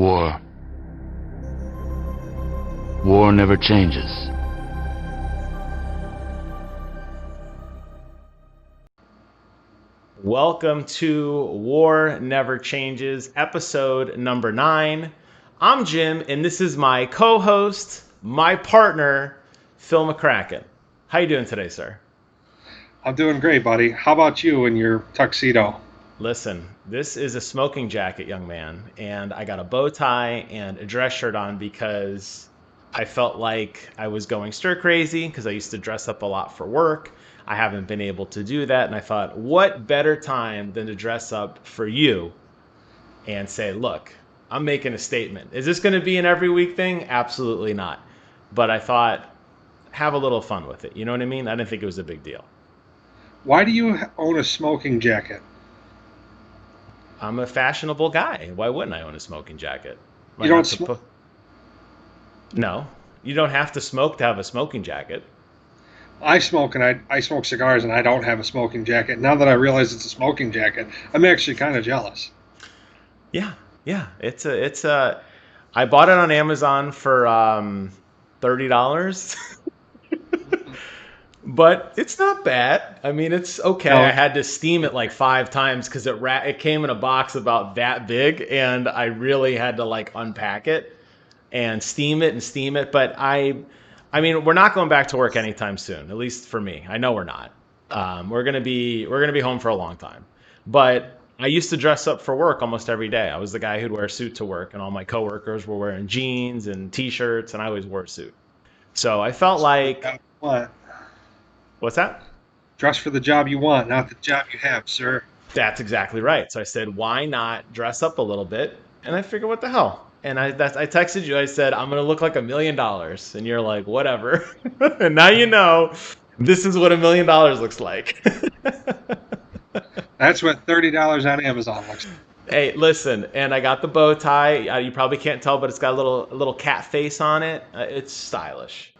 War. War never changes. Welcome to War Never Changes, episode number 9. I'm Jim, and this is my co-host, my partner, Phil McCracken. How you doing today, sir? I'm doing great, buddy. How about you in your tuxedo? Listen, this is a smoking jacket, young man, and I got a bow tie and a dress shirt on because I felt like I was going stir crazy because I used to dress up a lot for work. I haven't been able to do that, and I thought, what better time than to dress up for you and say, look, I'm making a statement. Is this going to be an every week thing? Absolutely not. But I thought, have a little fun with it. You know what I mean? I didn't think it was a big deal. Why do you own a smoking jacket? I'm a fashionable guy. Why wouldn't I own a smoking jacket? Am You I don't not smoke? No, you don't have to smoke to have a smoking jacket. I smoke, and I smoke cigars, and I don't have a smoking jacket. Now that I realize it's a smoking jacket, I'm actually kind of jealous. Yeah. It's a. I bought it on Amazon for $30, but it's not bad. I mean, it's okay. No, I had to steam it like 5 times because it came in a box about that big, and I really had to like unpack it and steam it. But I mean, we're not going back to work anytime soon. At least for me, I know we're not. We're gonna be home for a long time. But I used to dress up for work almost every day. I was the guy who'd wear a suit to work, and all my coworkers were wearing jeans and t-shirts, and I always wore a suit. So I felt like, what? what's that? Dress for the job you want, not the job you have, sir. That's exactly right. So I said, why not dress up a little bit? And I figured, what the hell? And I texted you. I said, I'm gonna look like $1 million, and you're like, whatever. And now you know this is what $1 million looks like. That's what $30 on Amazon looks like. Hey, listen, and I got the bow tie. You probably can't tell, but it's got a little cat face on it. It's stylish.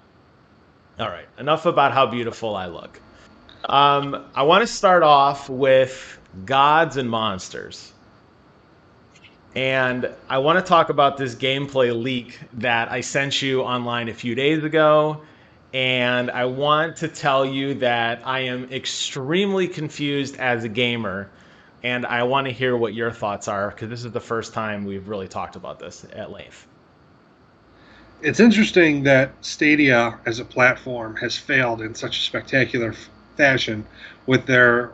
All right, enough about how beautiful I look. I want to start off with gods and monsters. And I want to talk about this gameplay leak that I sent you online a few days ago. And I want to tell you that I am extremely confused as a gamer. And I want to hear what your thoughts are because this is the first time we've really talked about this at length. It's interesting that Stadia as a platform has failed in such a spectacular fashion with their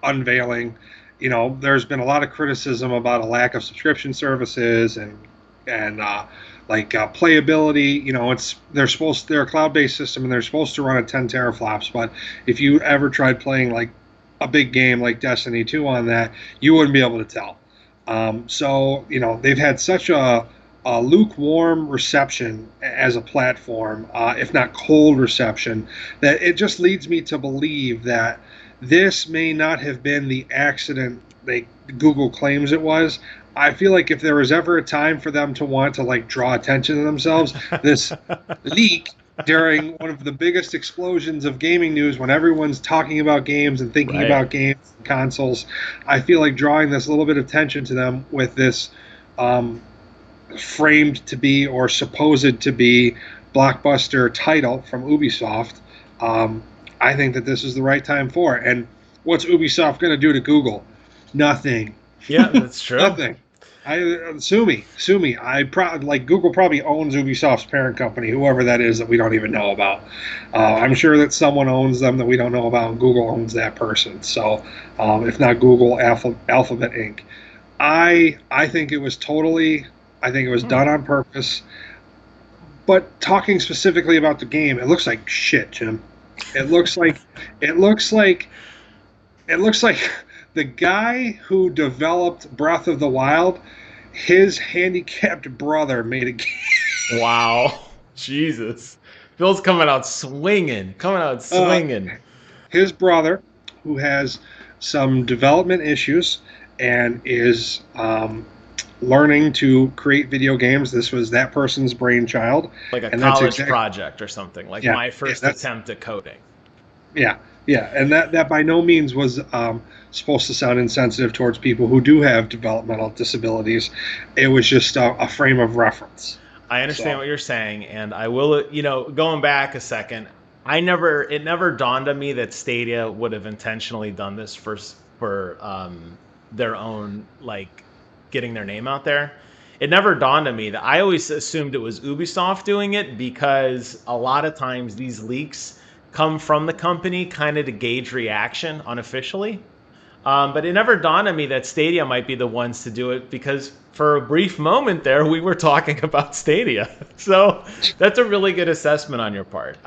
unveiling. You know, there's been a lot of criticism about a lack of subscription services and playability. You know, they're a cloud-based system and they're supposed to run at 10 teraflops. But if you ever tried playing like a big game like Destiny 2 on that, you wouldn't be able to tell. So you know, they've had such a lukewarm reception as a platform, if not cold reception, that it just leads me to believe that this may not have been the accident Google claims it was. I feel like if there was ever a time for them to want to like draw attention to themselves, this leak during one of the biggest explosions of gaming news when everyone's talking about games and thinking Right. about games and consoles, I feel like drawing this little bit of attention to them with this um, framed to be or supposed to be blockbuster title from Ubisoft. I think that this is the right time for it. And what's Ubisoft going to do to Google? Nothing. Yeah, that's true. Nothing. Sue me. Like Google probably owns Ubisoft's parent company, whoever that is that we don't even know about. I'm sure that someone owns them that we don't know about, and Google owns that person. So, if not Google, Alphabet Inc. I think it was totally. I think it was done on purpose. But talking specifically about the game, it looks like shit, Jim. It looks like it looks like it looks like the guy who developed Breath of the Wild, his handicapped brother made a game. Wow. Jesus. Phil's coming out Uh, swinging. his brother, who has some development issues and is learning to create video games. This was that person's brainchild, Like a and that's college exactly project or something. Like yeah, my yeah, first that's attempt at coding. yeah, Yeah, and that by no means was supposed to sound insensitive towards people who do have developmental disabilities. It was just a frame of reference. I understand So what you're saying, and I will, going back a second, it never dawned on me that Stadia would have intentionally done this for their own, like, getting their name out there. It never dawned on me that I always assumed it was Ubisoft doing it because a lot of times these leaks come from the company kind of to gauge reaction unofficially. But it never dawned on me that Stadia might be the ones to do it because for a brief moment there, we were talking about Stadia. So that's a really good assessment on your part.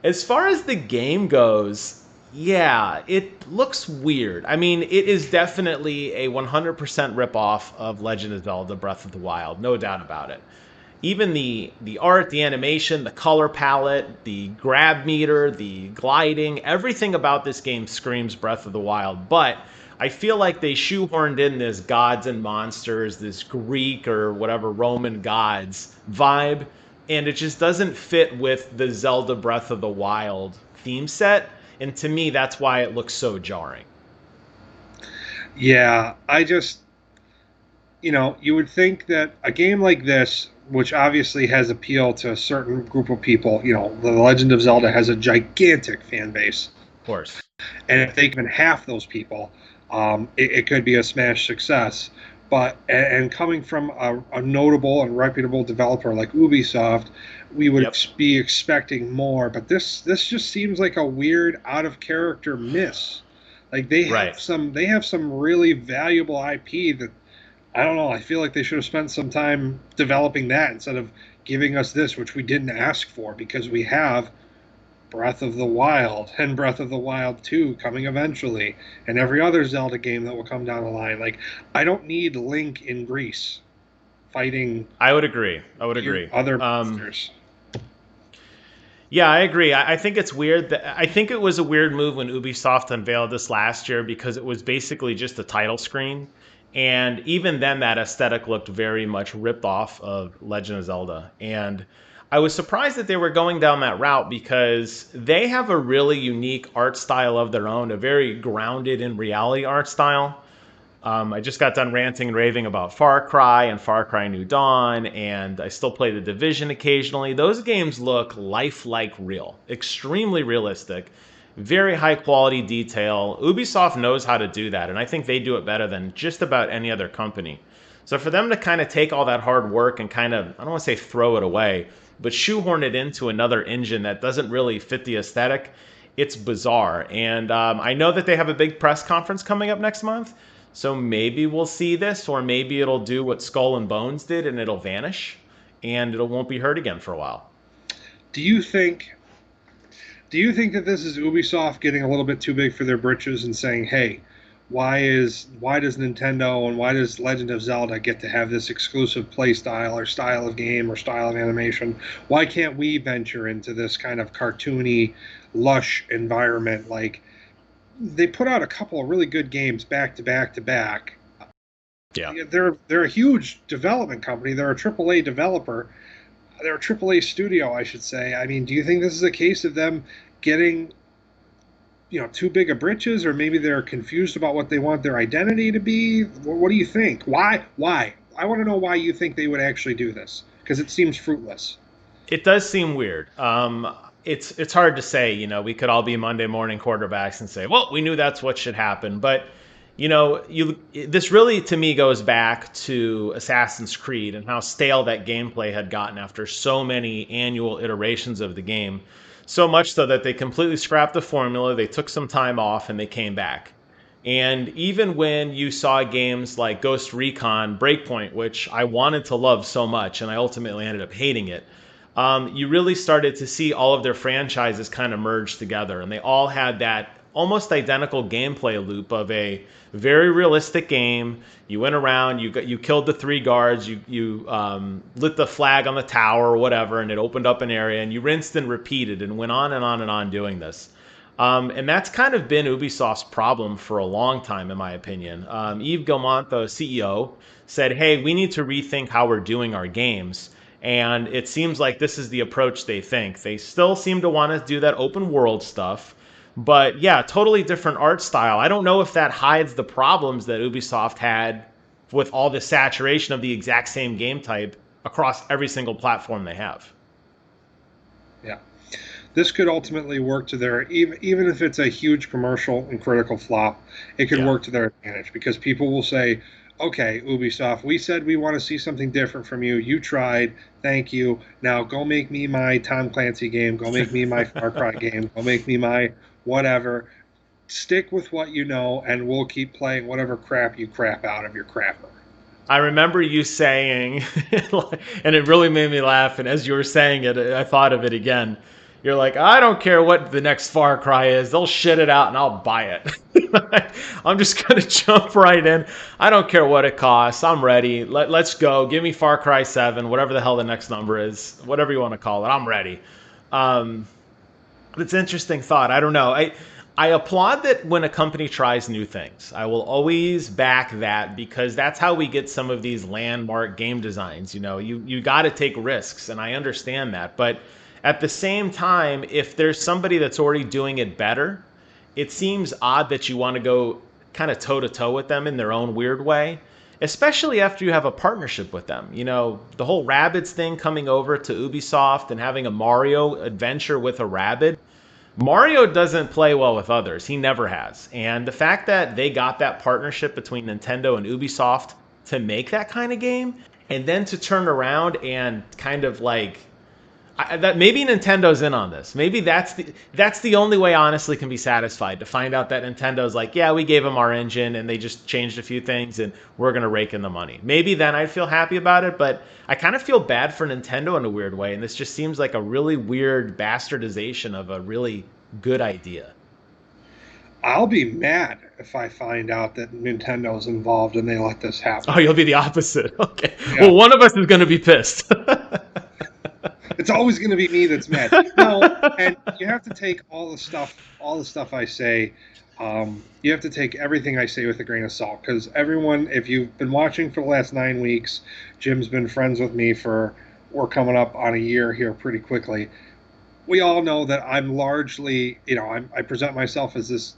As far as the game goes, yeah, it looks weird. I mean, it is definitely a 100% ripoff of Legend of Zelda Breath of the Wild, no doubt about it. Even the art, the animation, the color palette, the grab meter, the gliding, everything about this game screams Breath of the Wild. But I feel like they shoehorned in this gods and monsters, this Greek or whatever Roman gods vibe, and it just doesn't fit with the Zelda Breath of the Wild theme set. And to me, that's why it looks so jarring. yeah, I just you would think that a game like this, which obviously has appeal to a certain group of people, The Legend of Zelda has a gigantic fan base, Of course. and if they given half those people, it could be a smash success. But and coming from a notable and reputable developer like Ubisoft, we would Yep. be expecting more. But this just seems like a weird, out of character miss. Like Right. they have some really valuable IP that I don't know. I feel like they should have spent some time developing that instead of giving us this, which we didn't ask for, because we have Breath of the Wild and Breath of the Wild 2 coming eventually, and every other Zelda game that will come down the line. Like, I don't need Link in Greece fighting I would agree. I would agree. other monsters. Yeah, I agree. I think it's weird that I think it was a weird move when Ubisoft unveiled this last year because it was basically just a title screen. And even then, that aesthetic looked very much ripped off of Legend of Zelda. And I was surprised that they were going down that route because they have a really unique art style of their own, a very grounded in reality art style. I just got done ranting and raving about Far Cry and Far Cry New Dawn, and I still play The Division occasionally. Those games look lifelike real, extremely realistic, very high quality detail. Ubisoft knows how to do that, and I think they do it better than just about any other company. So for them to kind of take all that hard work and kind of, I don't want to say throw it away, but shoehorn it into another engine that doesn't really fit the aesthetic, it's bizarre. And I know that they have a big press conference coming up next month. So maybe we'll see this, or maybe it'll do what Skull and Bones did and it'll vanish and it won't be heard again for a while. Do you think? Do you think that this is Ubisoft getting a little bit too big for their britches and saying, "Hey, why does Nintendo and why does Legend of Zelda get to have this exclusive play style or style of game or style of animation? Why can't we venture into this kind of cartoony, lush environment?" Like they put out a couple of really good games back to back to back. Yeah. They're a huge development company. They're a AAA developer. They're a AAA studio, I should say. I mean, do you think this is a case of them getting too big of britches, or maybe they're confused about what they want their identity to be? What do you think? Why? I want to know why you think they would actually do this, because it seems fruitless. It does seem weird. It's hard to say. We could all be Monday morning quarterbacks and say, "Well, we knew that's what should happen." But this really to me goes back to Assassin's Creed and how stale that gameplay had gotten after so many annual iterations of the game. So much so that they completely scrapped the formula. They took some time off and they came back. And even when you saw games like Ghost Recon Breakpoint, which I wanted to love so much and I ultimately ended up hating it, you really started to see all of their franchises kind of merge together. And they all had that almost identical gameplay loop of a very realistic game. You went around, you killed the three guards, you lit the flag on the tower or whatever, and it opened up an area, and you rinsed and repeated and went on and on and on doing this. And that's kind of been Ubisoft's problem for a long time, in my opinion. Yves Guillemot, the CEO, said, "Hey, we need to rethink how we're doing our games." And it seems like this is the approach they think. They still seem to want to do that open world stuff, But yeah, totally different art style. I don't know if that hides the problems that Ubisoft had with all the saturation of the exact same game type across every single platform they have. Yeah. This could ultimately work to their, even if it's a huge commercial and critical flop, it could Yeah. work to their advantage because people will say, okay, Ubisoft, we said we want to see something different from you. You tried. Thank you. Now go make me my Tom Clancy game. Go make me my Far Cry game. Go make me my whatever. Stick with what you know, and we'll keep playing whatever crap you crap out of your crapper. I remember you saying, and it really made me laugh. And as you were saying it, I thought of it again. You're like, I don't care what the next Far Cry is. They'll shit it out and I'll buy it. I'm just going to jump right in. I don't care what it costs. I'm ready. Let's go. Give me Far Cry 7, whatever the hell the next number is, whatever you want to call it. I'm ready. Um, it's an interesting thought. I don't know. I applaud that when a company tries new things. I will always back that because that's how we get some of these landmark game designs. You got to take risks, and I understand that. But at the same time, if there's somebody that's already doing it better, it seems odd that you want to go kind of toe to toe with them in their own weird way, especially after you have a partnership with them. The whole Rabbids thing coming over to Ubisoft and having a Mario adventure with a Rabbid. Mario doesn't play well with others. He never has. And the fact that they got that partnership between Nintendo and Ubisoft to make that kind of game and then to turn around and kind of like that maybe Nintendo's in on this. Maybe that's the only way honestly can be satisfied to find out that Nintendo's like, yeah, we gave them our engine and they just changed a few things and we're going to rake in the money. Maybe then I'd feel happy about it, but I kind of feel bad for Nintendo in a weird way, and this just seems like a really weird bastardization of a really good idea. I'll be mad if I find out that Nintendo's involved and they let this happen. Oh, you'll be the opposite. Okay. Yeah. Well, one of us is going to be pissed. It's always going to be me that's mad. No, and you have to take all the stuff I say. You have to take everything I say with a grain of salt because everyone, if you've been watching for the last 9 weeks, Jim's been friends with me we're coming up on a year here pretty quickly. We all know that I'm largely, I present myself as this,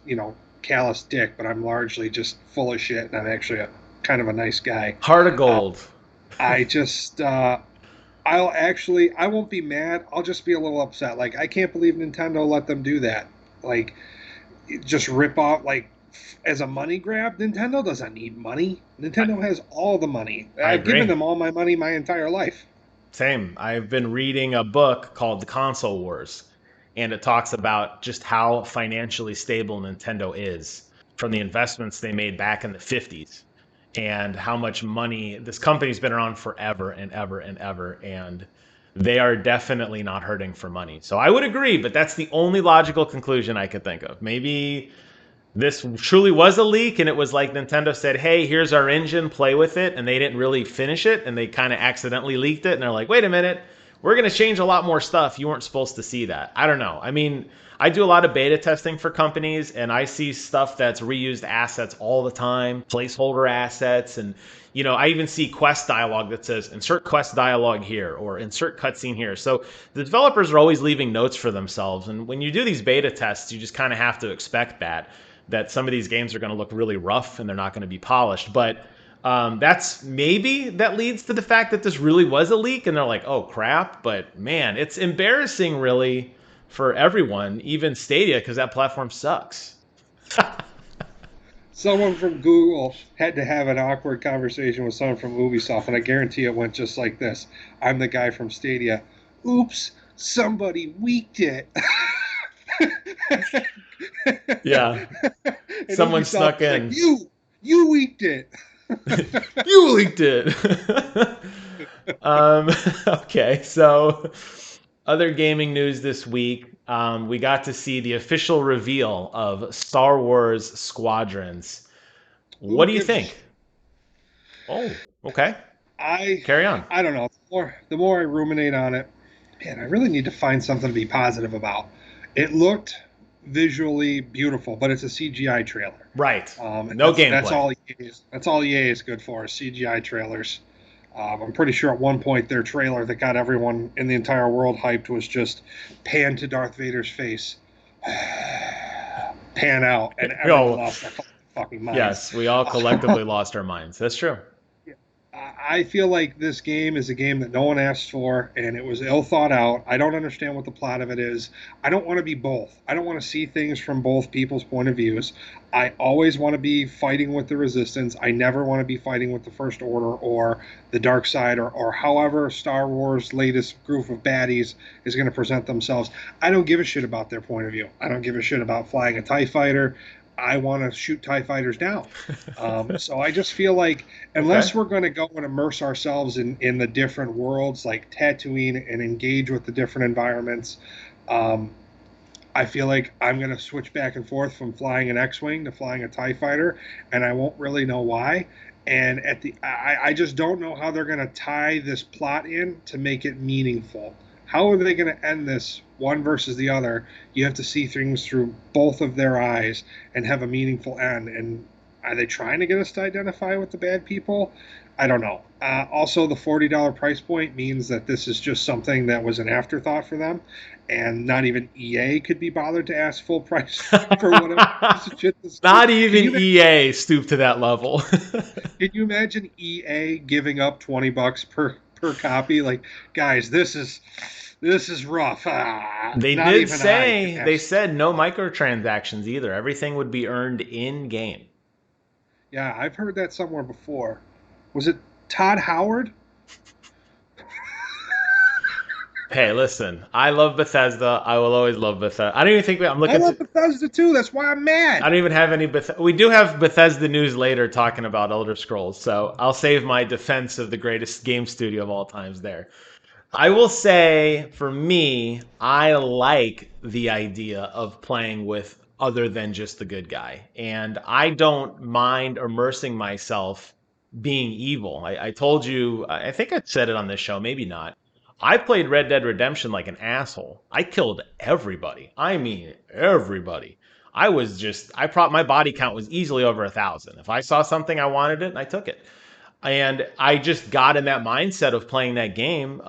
callous dick, but I'm largely just full of shit, and I'm actually kind of a nice guy. Heart of gold. I just, I won't be mad. I'll just be a little upset. Like, I can't believe Nintendo let them do that. Like, just rip off, like, as a money grab. Nintendo doesn't need money. Nintendo has all the money. I've given them all my money my entire life. Same. I've been reading a book called The Console Wars, and it talks about just how financially stable Nintendo is from the investments they made back in the 50s and how much money this company's been around forever and ever and ever, and they are definitely not hurting for money. So I would agree, but that's the only logical conclusion I could think of. Maybe this truly was a leak and it was like Nintendo said, hey, here's our engine, play with it, and they didn't really finish it and they kind of accidentally leaked it and they're like, wait a minute, we're going to change a lot more stuff. You weren't supposed to see that. I don't know. I mean, I do a lot of beta testing for companies and I see stuff that's reused assets all the time, placeholder assets, and I even see quest dialogue that says insert quest dialogue here or insert cutscene here. So the developers are always leaving notes for themselves, and when you do these beta tests, you just kind of have to expect that some of these games are going to look really rough and they're not going to be polished. But that leads to the fact that this really was a leak and they're like, oh crap. But man, it's embarrassing really for everyone, even Stadia, because that platform sucks. Someone from Google had to have an awkward conversation with someone from Ubisoft, and I guarantee it went just like this. I'm the guy from Stadia. Oops, somebody leaked it. Yeah. Someone snuck in. Like, you leaked it. You leaked it. Okay, so other gaming news this week. We got to see the official reveal of Star Wars Squadrons. What do you think? Oh, okay. Carry on. I don't know. The more I ruminate on it, man, I really need to find something to be positive about. It looked visually beautiful, but it's a CGI trailer. Right. No gameplay. That's all EA is good for, is CGI trailers. I'm pretty sure at one point their trailer that got everyone in the entire world hyped was just pan to Darth Vader's face. pan out, and everyone Oh, lost their fucking minds. yes, we all collectively lost our minds. That's true. I feel like this game is a game that no one asked for, and it was ill thought out. I don't understand what the plot of it is. I don't want to be both. I don't want to see things from both people's point of views. I always want to be fighting with the Resistance. I never want to be fighting with the First Order or the Dark Side, or however Star Wars' latest group of baddies is going to present themselves. I don't give a shit about their point of view. I don't give a shit about flying a TIE fighter. I want to shoot TIE fighters down. So I just feel like Okay. unless we're going to go and immerse ourselves in the different worlds like Tatooine and engage with the different environments, um, I feel like I'm going to switch back and forth from flying an X-wing to flying a TIE fighter, and I won't really know why. And I just don't know how they're going to tie this plot in to make it meaningful. How are they going to end this one versus the other? You have to see things through both of their eyes and have a meaningful end. And are they trying to get us to identify with the bad people? I don't know. Also, the $40 price point means that this is just something that was an afterthought for them, and not even EA could be bothered to ask full price for whatever piece of shit this is. Not even EA stooped to that level. Can you imagine EA giving up $20 per copy? Like, guys, this is rough. They Not did even I say, can they ask. said no microtransactions either. Everything would be earned in game. Yeah, I've heard that somewhere before. Was it Todd Howard? Hey, listen, I love Bethesda. I will always love Bethesda. I don't even think I'm I looking love to. Bethesda too. That's why I'm I mad. don't even have any We do have Bethesda news later talking about Elder Scrolls, so I'll save my defense of the greatest game studio of all times there. I will say, for me, I like the idea of playing with other than just the good guy. And I don't mind immersing myself being evil. I told you, I think I said it on this show, maybe not. I played Red Dead Redemption like an asshole. I killed everybody. I mean, everybody. My body count was easily over 1,000. If I saw something, I wanted it, and I took it, and I just got in that mindset of playing that game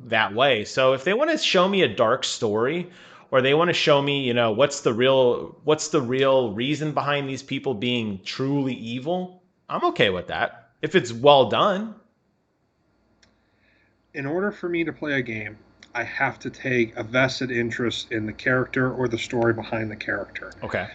that way. So if they want to show me a dark story, or they want to show me, what's the real reason behind these people being truly evil, I'm okay with that if it's well done. In order for me to play a game, I have to take a vested interest in the character or the story behind the character. Okay.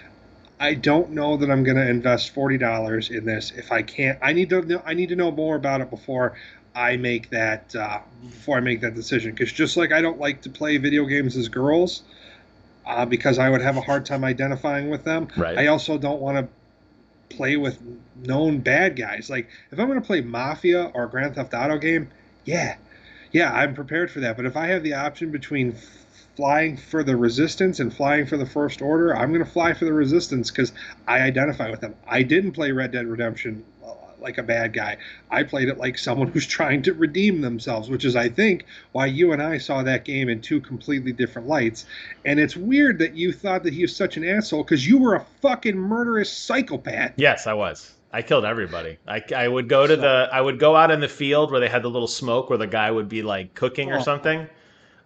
I don't know that I'm going to invest $40 in this if I can't. I need to know more about it before I make that decision. Because just like I don't like to play video games as girls, because I would have a hard time identifying with them. Right. I also don't want to play with known bad guys. Like if I'm going to play Mafia or a Grand Theft Auto game, yeah, yeah, I'm prepared for that. But if I have the option between flying for the Resistance and flying for the First Order, I'm going to fly for the Resistance because I identify with them. I didn't play Red Dead Redemption like a bad guy. I played it like someone who's trying to redeem themselves, which is, I think, why you and I saw that game in two completely different lights. And it's weird that you thought that he was such an asshole because you were a fucking murderous psychopath. Yes, I was. I killed everybody. I would go to So, I would go out in the field where they had the little smoke where the guy would be like cooking or oh, something.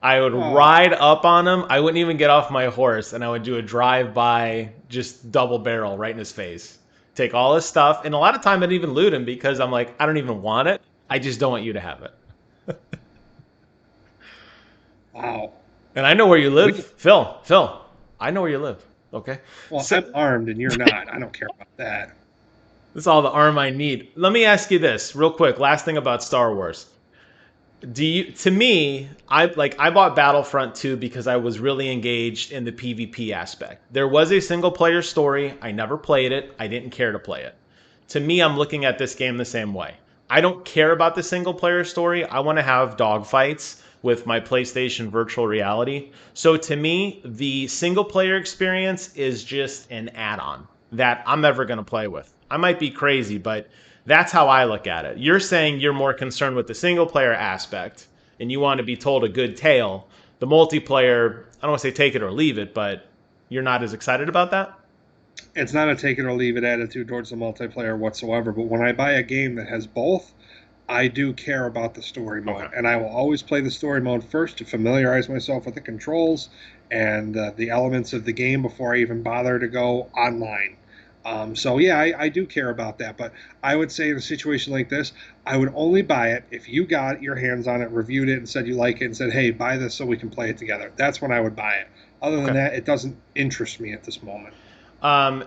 I would oh, ride up on him. I wouldn't even get off my horse, and I would do a drive by, just double barrel right in his face. Take all his stuff, and a lot of time I didn't even loot him because I'm like, I don't even want it. I just don't want you to have it. wow. And I know where you live, We, Phil. Phil, I know where you live. Okay, well, so I'm armed and you're not. I don't care about that. this is all the arm I need. Let me ask you this real quick. Last thing about Star Wars. To me, I bought Battlefront 2 because I was really engaged in the PvP aspect. There was a single player story. I never played it. I didn't care to play it. To me, I'm looking at this game the same way. I don't care about the single player story. I want to have dogfights with my PlayStation virtual reality. So to me, the single player experience is just an add-on that I'm never going to play with. I might be crazy, but that's how I look at it. You're saying you're more concerned with the single player aspect and you want to be told a good tale. The multiplayer, I don't want to say take it or leave it, but you're not as excited about that? It's not a take it or leave it attitude towards the multiplayer whatsoever. But when I buy a game that has both, I do care about the story Okay. mode, and I will always play the story mode first to familiarize myself with the controls and the elements of the game before I even bother to go online. So yeah, I do care about that, but I would say in a situation like this, I would only buy it if you got your hands on it, reviewed it, and said you like it, and said, "Hey, buy this so we can play it together." That's when I would buy it. Other than Okay. that, it doesn't interest me at this moment. Um,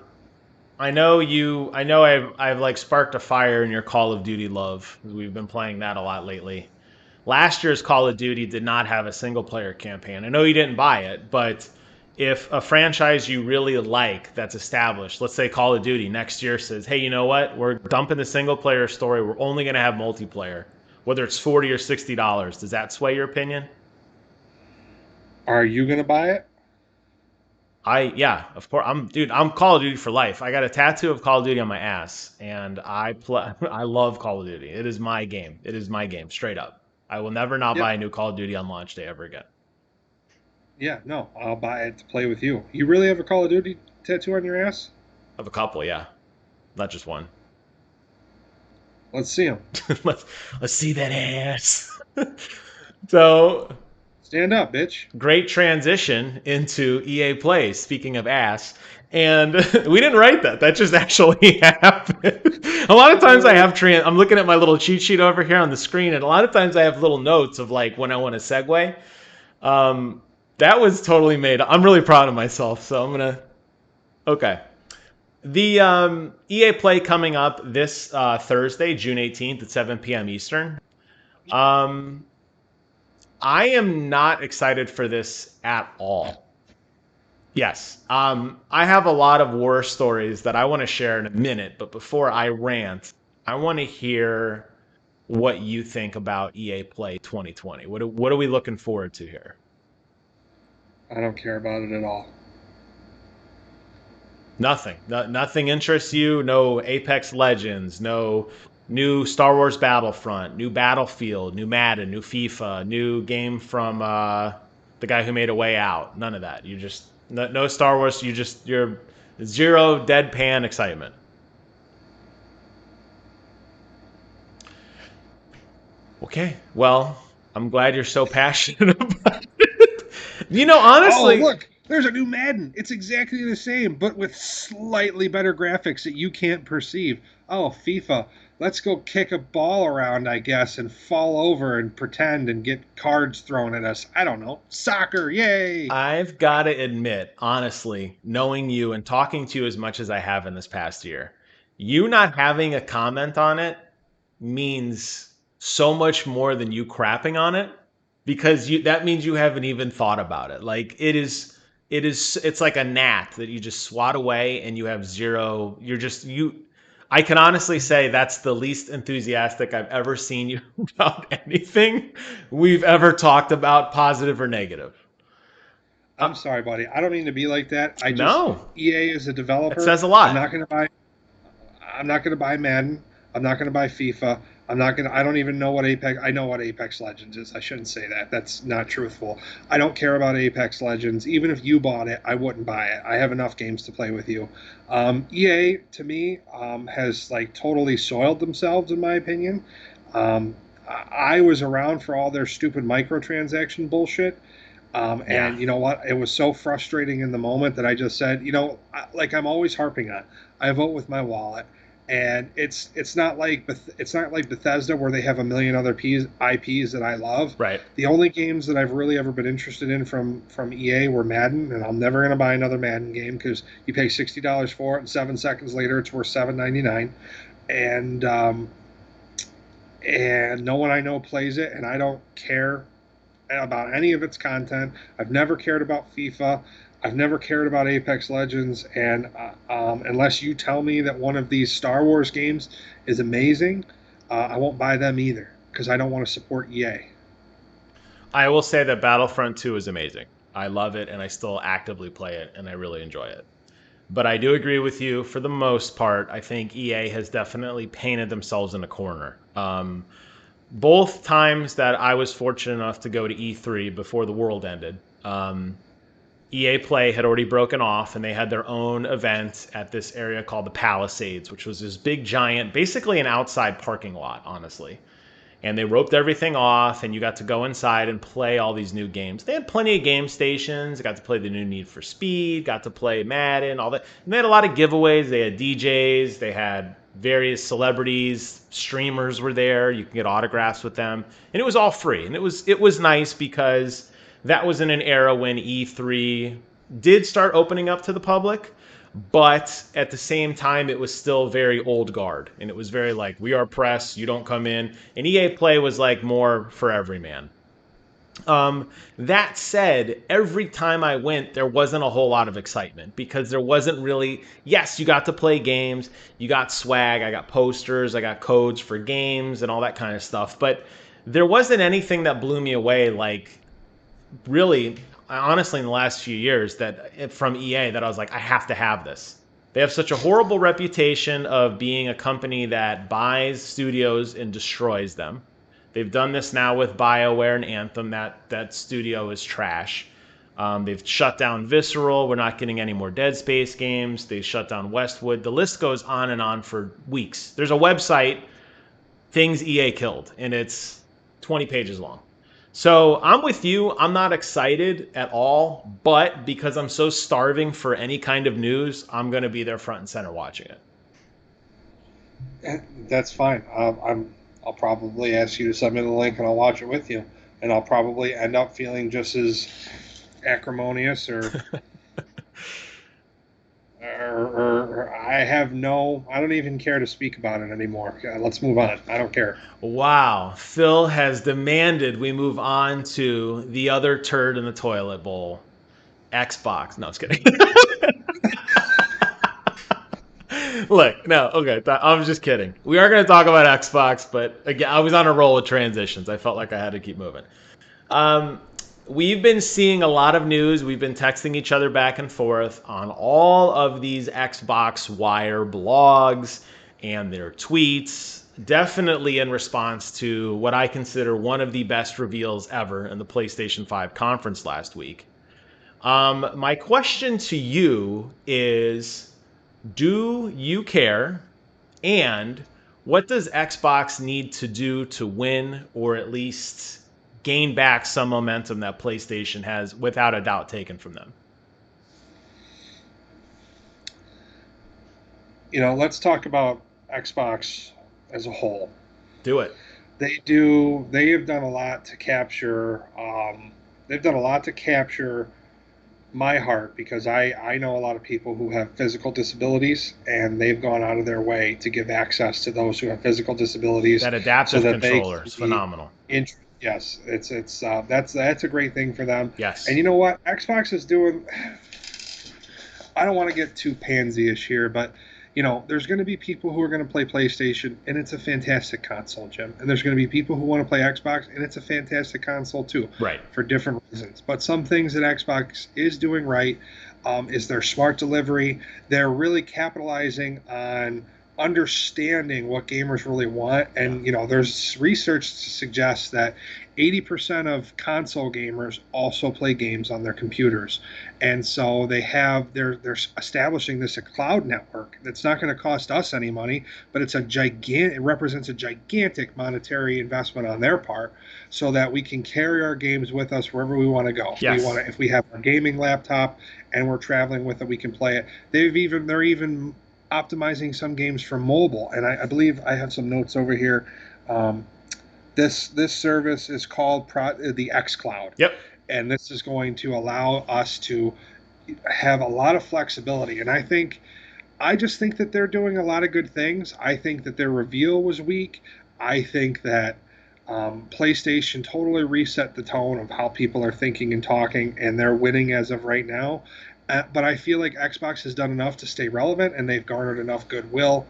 I know you. I know I've like sparked a fire in your Call of Duty love. We've been playing that a lot lately. Last year's Call of Duty did not have a single player campaign. I know you didn't buy it, but if a franchise you really like that's established, let's say Call of Duty next year says, "Hey, you know what? We're dumping the single player story. We're only going to have multiplayer, whether it's $40 or $60." Does that sway your opinion? Are you gonna buy it? Yeah, of course. I'm Call of Duty for life. I got a tattoo of Call of Duty on my ass, and I play. I love Call of Duty. It is my game. It is my game, straight up. I will never not Yep. buy a new Call of Duty on launch day ever again. Yeah, no, I'll buy it to play with you. You really have a Call of Duty tattoo on your ass? Of a couple, yeah, not just one. Let's see them. let's let's see that ass. So Stand up, bitch. great transition into EA Play. Speaking of ass, and we didn't write that. That just actually happened. A lot of times I have I'm looking at my little cheat sheet over here on the screen, and a lot of times I have little notes of like when I want to segue. Um, that was totally made. I'm really proud of myself. So I'm gonna. Okay. The EA Play coming up this Thursday, June 18th at 7 p.m. Eastern. Um, I am not excited for this at all. Yes. I have a lot of war stories that I want to share in a minute, but before I rant, I want to hear what you think about EA Play 2020. What are we looking forward to here? I don't care about it at all. Nothing. Nothing interests you. No Apex Legends. No new Star Wars Battlefront. New Battlefield. New Madden. New FIFA. New game from the guy who made A Way Out. None of that. You just no Star Wars. You're zero deadpan excitement. Okay. Well, I'm glad you're so passionate about it. Oh, Honestly, look, there's a new Madden. It's exactly the same, but with slightly better graphics that you can't perceive. Oh, FIFA, let's go kick a ball around, I guess, and fall over and pretend and get cards thrown at us. I don't know. Soccer, yay! I've got to admit, honestly, knowing you and talking to you as much as I have in this past year, you not having a comment on it means so much more than you crapping on it because that means you haven't even thought about it. Like it's like a gnat that you just swat away and you have zero. I can honestly say that's the least enthusiastic I've ever seen you about anything we've ever talked about, positive or negative. I'm sorry, buddy. I don't mean to be like that. No, EA is a it developer. says a I'm lot. not going to buy I'm not going to buy Madden. I'm not going to buy FIFA. I'm not going to. I don't even know what Apex. I know what Apex Legends is. I shouldn't say that. That's not truthful. I don't care about Apex Legends. Even if you bought it, I wouldn't buy it. I have enough games to play with you. EA to me has like totally soiled themselves in my opinion. I was around for all their stupid microtransaction bullshit. Yeah. And you know what? It was so frustrating in the moment that I just said, like I'm always harping on. I vote with my wallet, and it's not like Bethesda where they have a million other IPs that I love. Right. The only games that I've really ever been interested in from EA were Madden, and I'm never gonna buy another Madden game because you pay $60 for it, and 7 seconds later it's worth $7.99, and and no one I know plays it, and I don't care about any of its content. I've never cared about FIFA. I've never cared about Apex Legends, and unless you tell me that one of these Star Wars games is amazing, I won't buy them either because I don't want to support EA. I will say that Battlefront 2 is amazing. I love it and I still actively play it and I really enjoy it. But I do agree with you for the most part. I think EA has definitely painted themselves in a corner. Both times that I was fortunate enough to go to E3 before the world ended, EA Play had already broken off and they had their own event at this area called the Palisades, which was this big giant, basically an outside parking lot, honestly. and they roped everything off, and you got to go inside and play all these new games. They had plenty of game stations. Got to play the new Need for Speed, got to play Madden, all that. And they had a lot of giveaways. They had DJs, they had various celebrities, streamers were there. You can get autographs with them, and it was all free. And it was nice because that was in an era when E3 did start opening up to the public, but at the same time it was still very old guard, and it was very like, we are press, you don't come in. And EA Play was like more for every man. That said, every time I went, there wasn't a whole lot of excitement because there wasn't really, yes, you got to play games, you got swag, I got posters, I got codes for games and all that kind of stuff, but there wasn't anything that blew me away, like, really, honestly, in the last few years, that from EA, that I was like, I have to have this. They have such a horrible reputation of being a company that buys studios and destroys them. They've done this now with BioWare and Anthem. That studio is trash. They've shut down Visceral. We're not getting any more Dead Space games. They shut down Westwood. The list goes on and on for weeks. There's a website, Things EA Killed, and it's 20 pages long. So I'm with you. I'm not excited at all, but because I'm so starving for any kind of news, I'm going to be there front and center watching it. That's fine. I'll probably ask you to send me the link, and I'll watch it with you. And I'll probably end up feeling just as acrimonious, or I don't even care to speak about it anymore. Let's move on. I don't care. Wow. Phil has demanded we move on to the other turd in the toilet bowl, Xbox. No, I was kidding. Look, no, okay, I was just kidding. We are going to talk about Xbox, but again, I was on a roll with transitions. I felt like I had to keep moving. We've been seeing a lot of news. We've been texting each other back and forth on all of these Xbox Wire blogs and their tweets, definitely in response to what I consider one of the best reveals ever in the PlayStation 5 conference last week. My question to you is, do you care? And what does Xbox need to do to win, or at least gain back some momentum that PlayStation has without a doubt taken from them? Let's talk about Xbox as a whole. Do it. They have done a lot to capture. They've done a lot to capture my heart, because I know a lot of people who have physical disabilities, and they've gone out of their way to give access to those who have physical disabilities. That adaptive controller is phenomenal. Yes, that's a great thing for them. Yes. And you know what? Xbox is doing. I don't want to get too pansy-ish here, but there's going to be people who are going to play PlayStation, and it's a fantastic console, Jim. And there's going to be people who want to play Xbox, and it's a fantastic console too. Right. For different reasons. But some things that Xbox is doing right is their smart delivery. They're really capitalizing on understanding what gamers really want. And, there's research to suggest that 80% of console gamers also play games on their computers. And so they're establishing this a cloud network that's not going to cost us any money, but it represents a gigantic monetary investment on their part, so that we can carry our games with us wherever we want to go. Yes. If we have a gaming laptop and we're traveling with it, we can play it. They're even optimizing some games for mobile, and I believe I have some notes over here. This service is called the xCloud. Yep. And this is going to allow us to have a lot of flexibility. And I just think that they're doing a lot of good things. I think that their reveal was weak. I think that PlayStation totally reset the tone of how people are thinking and talking, and they're winning as of right now. But I feel like Xbox has done enough to stay relevant, and they've garnered enough goodwill.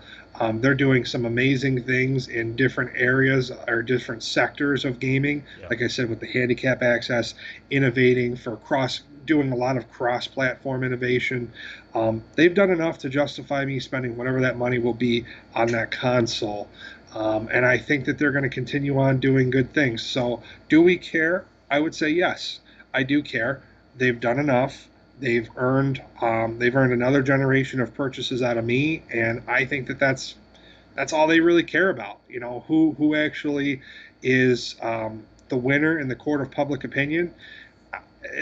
They're doing some amazing things in different areas or different sectors of gaming. Yeah. Like I said, with the handicap access, innovating doing a lot of cross-platform innovation. They've done enough to justify me spending whatever that money will be on that console. And I think that they're going to continue on doing good things. So do we care? I would say yes, I do care. They've done enough. They've earned another generation of purchases out of me, and I think that's all they really care about. Who actually is the winner in the court of public opinion.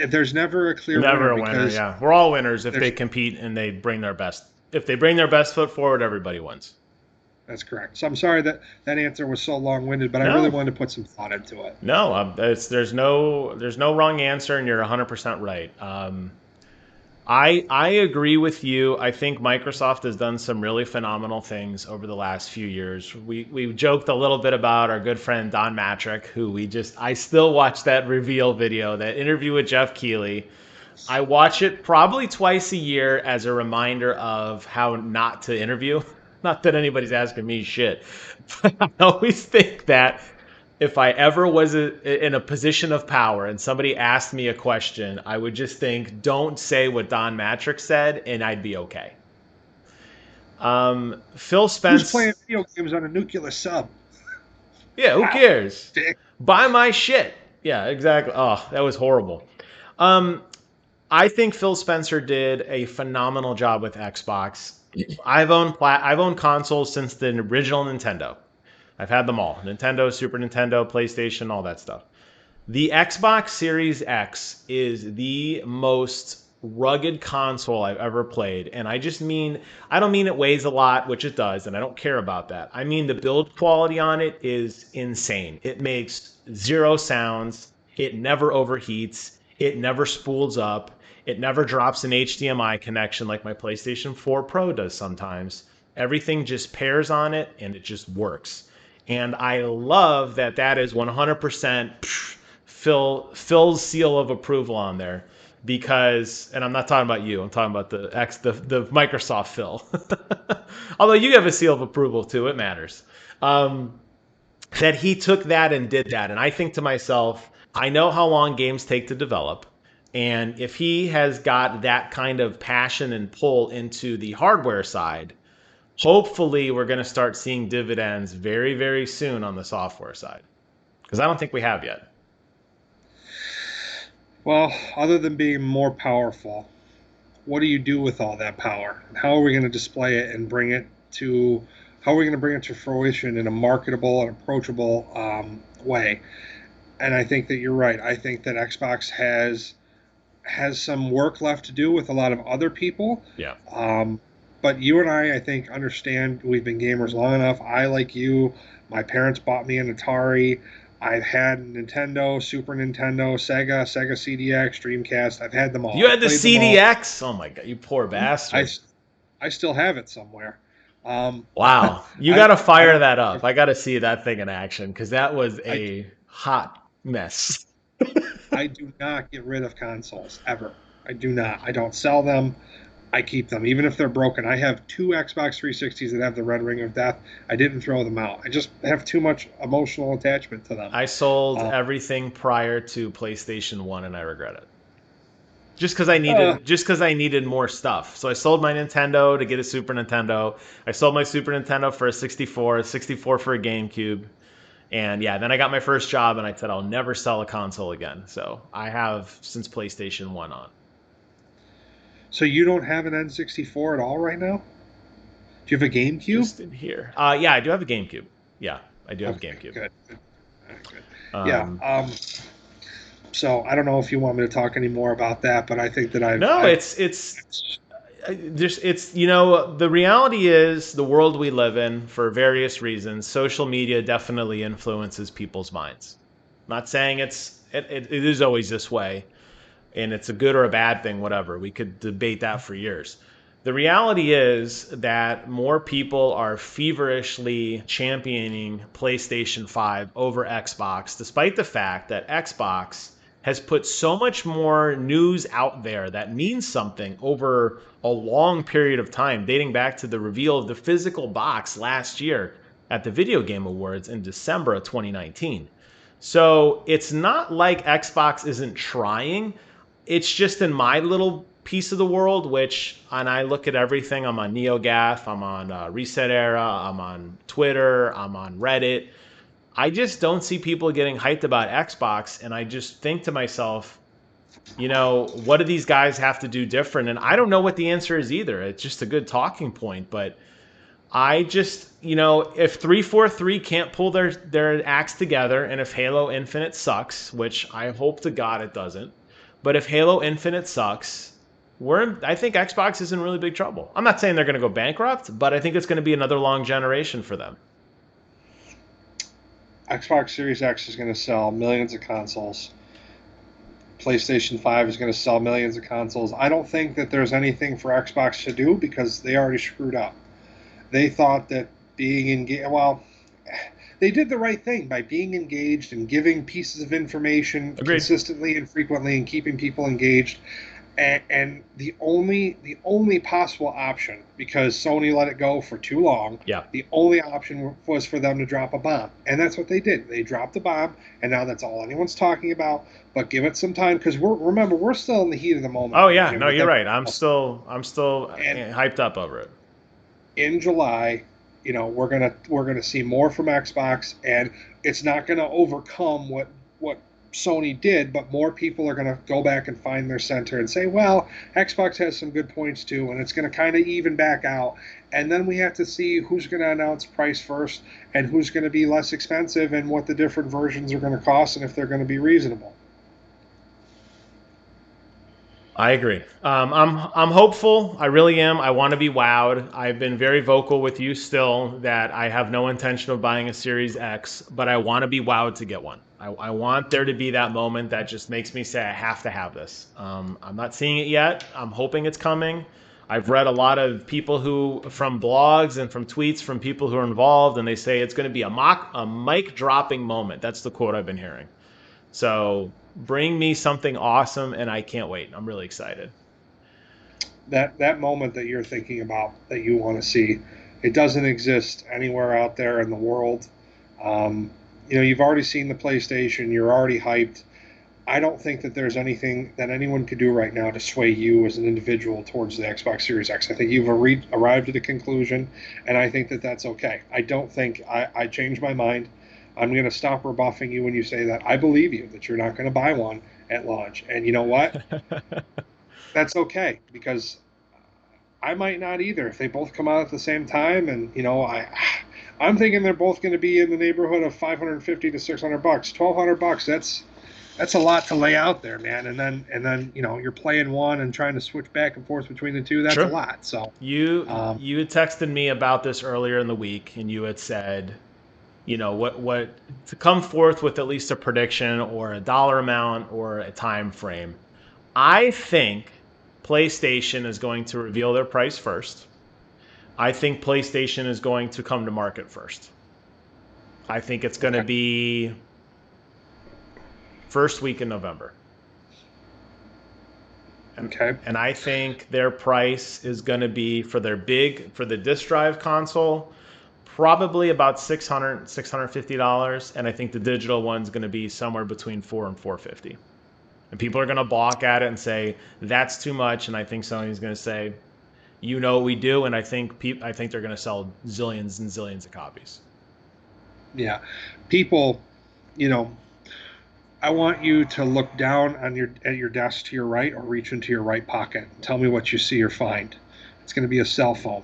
There's never a clear Never winner a winner. because Yeah, we're all winners if they there's compete and they bring their best. If they bring their best foot forward, everybody wins. that's correct. So I'm sorry that that answer was so long-winded, but I really No, wanted to put some thought into it. no, there's no wrong answer, and you're 100% right. I agree with you. I think Microsoft has done some really phenomenal things over the last few years. We joked a little bit about our good friend Don Matrick, who I still watch that reveal video, that interview with Jeff Keighley. I watch it probably twice a year as a reminder of how not to interview. Not that anybody's asking me shit, but I always think that if I ever was in a position of power and somebody asked me a question, I would just think, don't say what Don Matrick said, and I'd be okay. Phil Who's playing Spence, video games on a nuclear sub? yeah, who Wow, cares? dick. Buy my shit. Yeah, exactly. Oh, that was horrible. Um, I think Phil Spencer did a phenomenal job with Xbox. I've owned consoles since the original Nintendo. I've had them all: Nintendo, Super Nintendo, PlayStation, all that stuff. The Xbox Series X is the most rugged console I've ever played. And I don't mean it weighs a lot, which it does, and I don't care about that. I mean, the build quality on it is insane. It makes zero sounds, it never overheats, it never spools up, it never drops an HDMI connection like my PlayStation 4 Pro does sometimes. Everything just pairs on it and it just works. And I love that that is 100% Phil's seal of approval on there, because, and I'm not talking about you, I'm talking about the Microsoft Phil. Although you have a seal of approval too, it matters. That he took that and did that, and I think to myself, I know how long games take to develop, and if he has got that kind of passion and pull into the hardware side, hopefully we're going to start seeing dividends very, very soon on the software side, because I don't think we have yet. Well, other than being more powerful, what do you do with all that power? And how are we going to display it and bring it to? How are we going to bring it to fruition in a marketable and approachable way? And I think that you're right. I think that Xbox has some work left to do with a lot of other people. Yeah. But you and I think, understand we've been gamers long enough. I, like you, my parents bought me an Atari. I've had Nintendo, Super Nintendo, Sega CDX, Dreamcast. I've had them all. You had the I've played them all. CDX? Oh my god, you poor I, bastard. I still have it somewhere. Wow. You got to fire that up. I got to see that thing in action, because that was a hot mess. I do not get rid of consoles ever. I do not. I don't sell them. I keep them, even if they're broken. I have two Xbox 360s that have the red ring of death. I didn't throw them out. I just have too much emotional attachment to them. I sold everything prior to PlayStation 1 and I regret it. Just because I needed more stuff. So I sold my Nintendo to get a Super Nintendo. I sold my Super Nintendo for a 64 for a GameCube. And yeah, then I got my first job and I said I'll never sell a console again. So I have since PlayStation 1 on. So you don't have an N64 at all right now? Do you have a GameCube? Just in here. Yeah, I do have a GameCube. Yeah, I do have a GameCube. Good. Yeah. So I don't know if you want me to talk any more about that, but I think that it's you know, the reality is the world we live in, for various reasons, social media definitely influences people's minds. I'm not saying it is always this way, and it's a good or a bad thing, whatever. We could debate that for years. The reality is that more people are feverishly championing PlayStation 5 over Xbox, despite the fact that Xbox has put so much more news out there that means something over a long period of time, dating back to the reveal of the physical box last year at the Video Game Awards in December of 2019. So it's not like Xbox isn't trying. It's just in my little piece of the world, and I look at everything. I'm on NeoGAF, I'm on Reset Era, I'm on Twitter, I'm on Reddit. I just don't see people getting hyped about Xbox, and I just think to myself, you know, what do these guys have to do different? And I don't know what the answer is either. It's just a good talking point, but I just, if 343 can't pull their acts together, and if Halo Infinite sucks, which I hope to God it doesn't, but if Halo Infinite sucks, I think Xbox is in really big trouble. I'm not saying they're going to go bankrupt, but I think it's going to be another long generation for them. Xbox Series X is going to sell millions of consoles. PlayStation 5 is going to sell millions of consoles. I don't think that there's anything for Xbox to do because they already screwed up. They thought that being engaged, well, they did the right thing by being engaged and giving pieces of information Agreed. consistently and frequently and keeping people engaged. And the only possible option, because Sony let it go for too long, Yeah. the only option was for them to drop a bomb, and that's what they did. They dropped the bomb, and now that's all anyone's talking about. But give it some time, because we're still in the heat of the moment. Oh yeah, Jim, no, you're right. I'm still hyped up over it. In July, we're gonna see more from Xbox, and it's not gonna overcome what Sony did, but more people are going to go back and find their center and say, well, Xbox has some good points too, and it's going to kind of even back out. And then we have to see who's going to announce price first and who's going to be less expensive and what the different versions are going to cost and if they're going to be reasonable. I agree. I'm hopeful. I really am. I want to be wowed. I've been very vocal with you still that I have no intention of buying a Series X, but I want to be wowed to get one. I want there to be that moment that just makes me say I have to have this. I'm not seeing it yet. I'm hoping it's coming. I've read a lot of people from blogs and from tweets from people who are involved, and they say it's going to be a mic dropping moment. That's the quote I've been hearing. So bring me something awesome, and I can't wait. I'm really excited. That moment that you're thinking about, that you want to see, it doesn't exist anywhere out there in the world. You've already seen the PlayStation. You're already hyped. I don't think that there's anything that anyone could do right now to sway you as an individual towards the Xbox Series X. I think you've arrived at a conclusion, and I think that that's okay. I don't think I changed my mind. I'm going to stop rebuffing you when you say that. I believe you that you're not going to buy one at launch. And you know what? That's okay, because I might not either if they both come out at the same time. And, I'm thinking they're both going to be in the neighborhood of $550 to $600, $1,200. That's a lot to lay out there, man. And then you're playing one and trying to switch back and forth between the two. That's Sure. a lot. So you had texted me about this earlier in the week, and you had said, what to come forth with at least a prediction or a dollar amount or a time frame. I think PlayStation is going to reveal their price first. I think PlayStation is going to come to market first. I think it's going to be first week in November. Okay. And I think their price is going to be for the disk drive console, probably about $600, $650. And I think the digital one's going to be somewhere between $400 and $450. And people are going to balk at it and say, that's too much. And I think Sony's going to say, what we do. And I think they're going to sell zillions and zillions of copies. Yeah. People, I want you to look down at your desk to your right or reach into your right pocket. Tell me what you see or find. It's going to be a cell phone,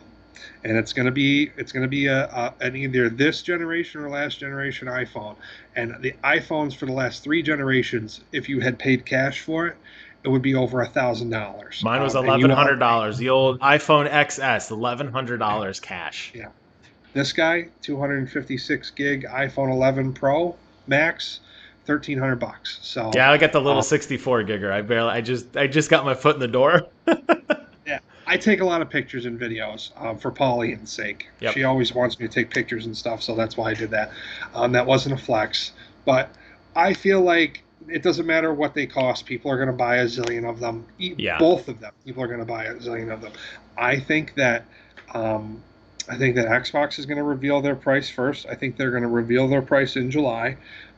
and it's going to be an either this generation or last generation iPhone. And the iPhones for the last 3 generations, if you had paid cash for it, it would be over $1,000. Mine was $1,100. The old iPhone XS, $1,100 cash. Yeah. This guy, 256 gig iPhone 11 Pro Max. $1,300. So yeah, I got the little 64 gigger. I just got my foot in the door. Yeah, I take a lot of pictures and videos for Pauline's sake. Yep. She always wants me to take pictures and stuff, so that's why I did that. That wasn't a flex, but I feel like it doesn't matter what they cost. People are going to buy a zillion of them. Yeah. Both of them. People are going to buy a zillion of them. I think that Xbox is going to reveal their price first. I think they're going to reveal their price in July.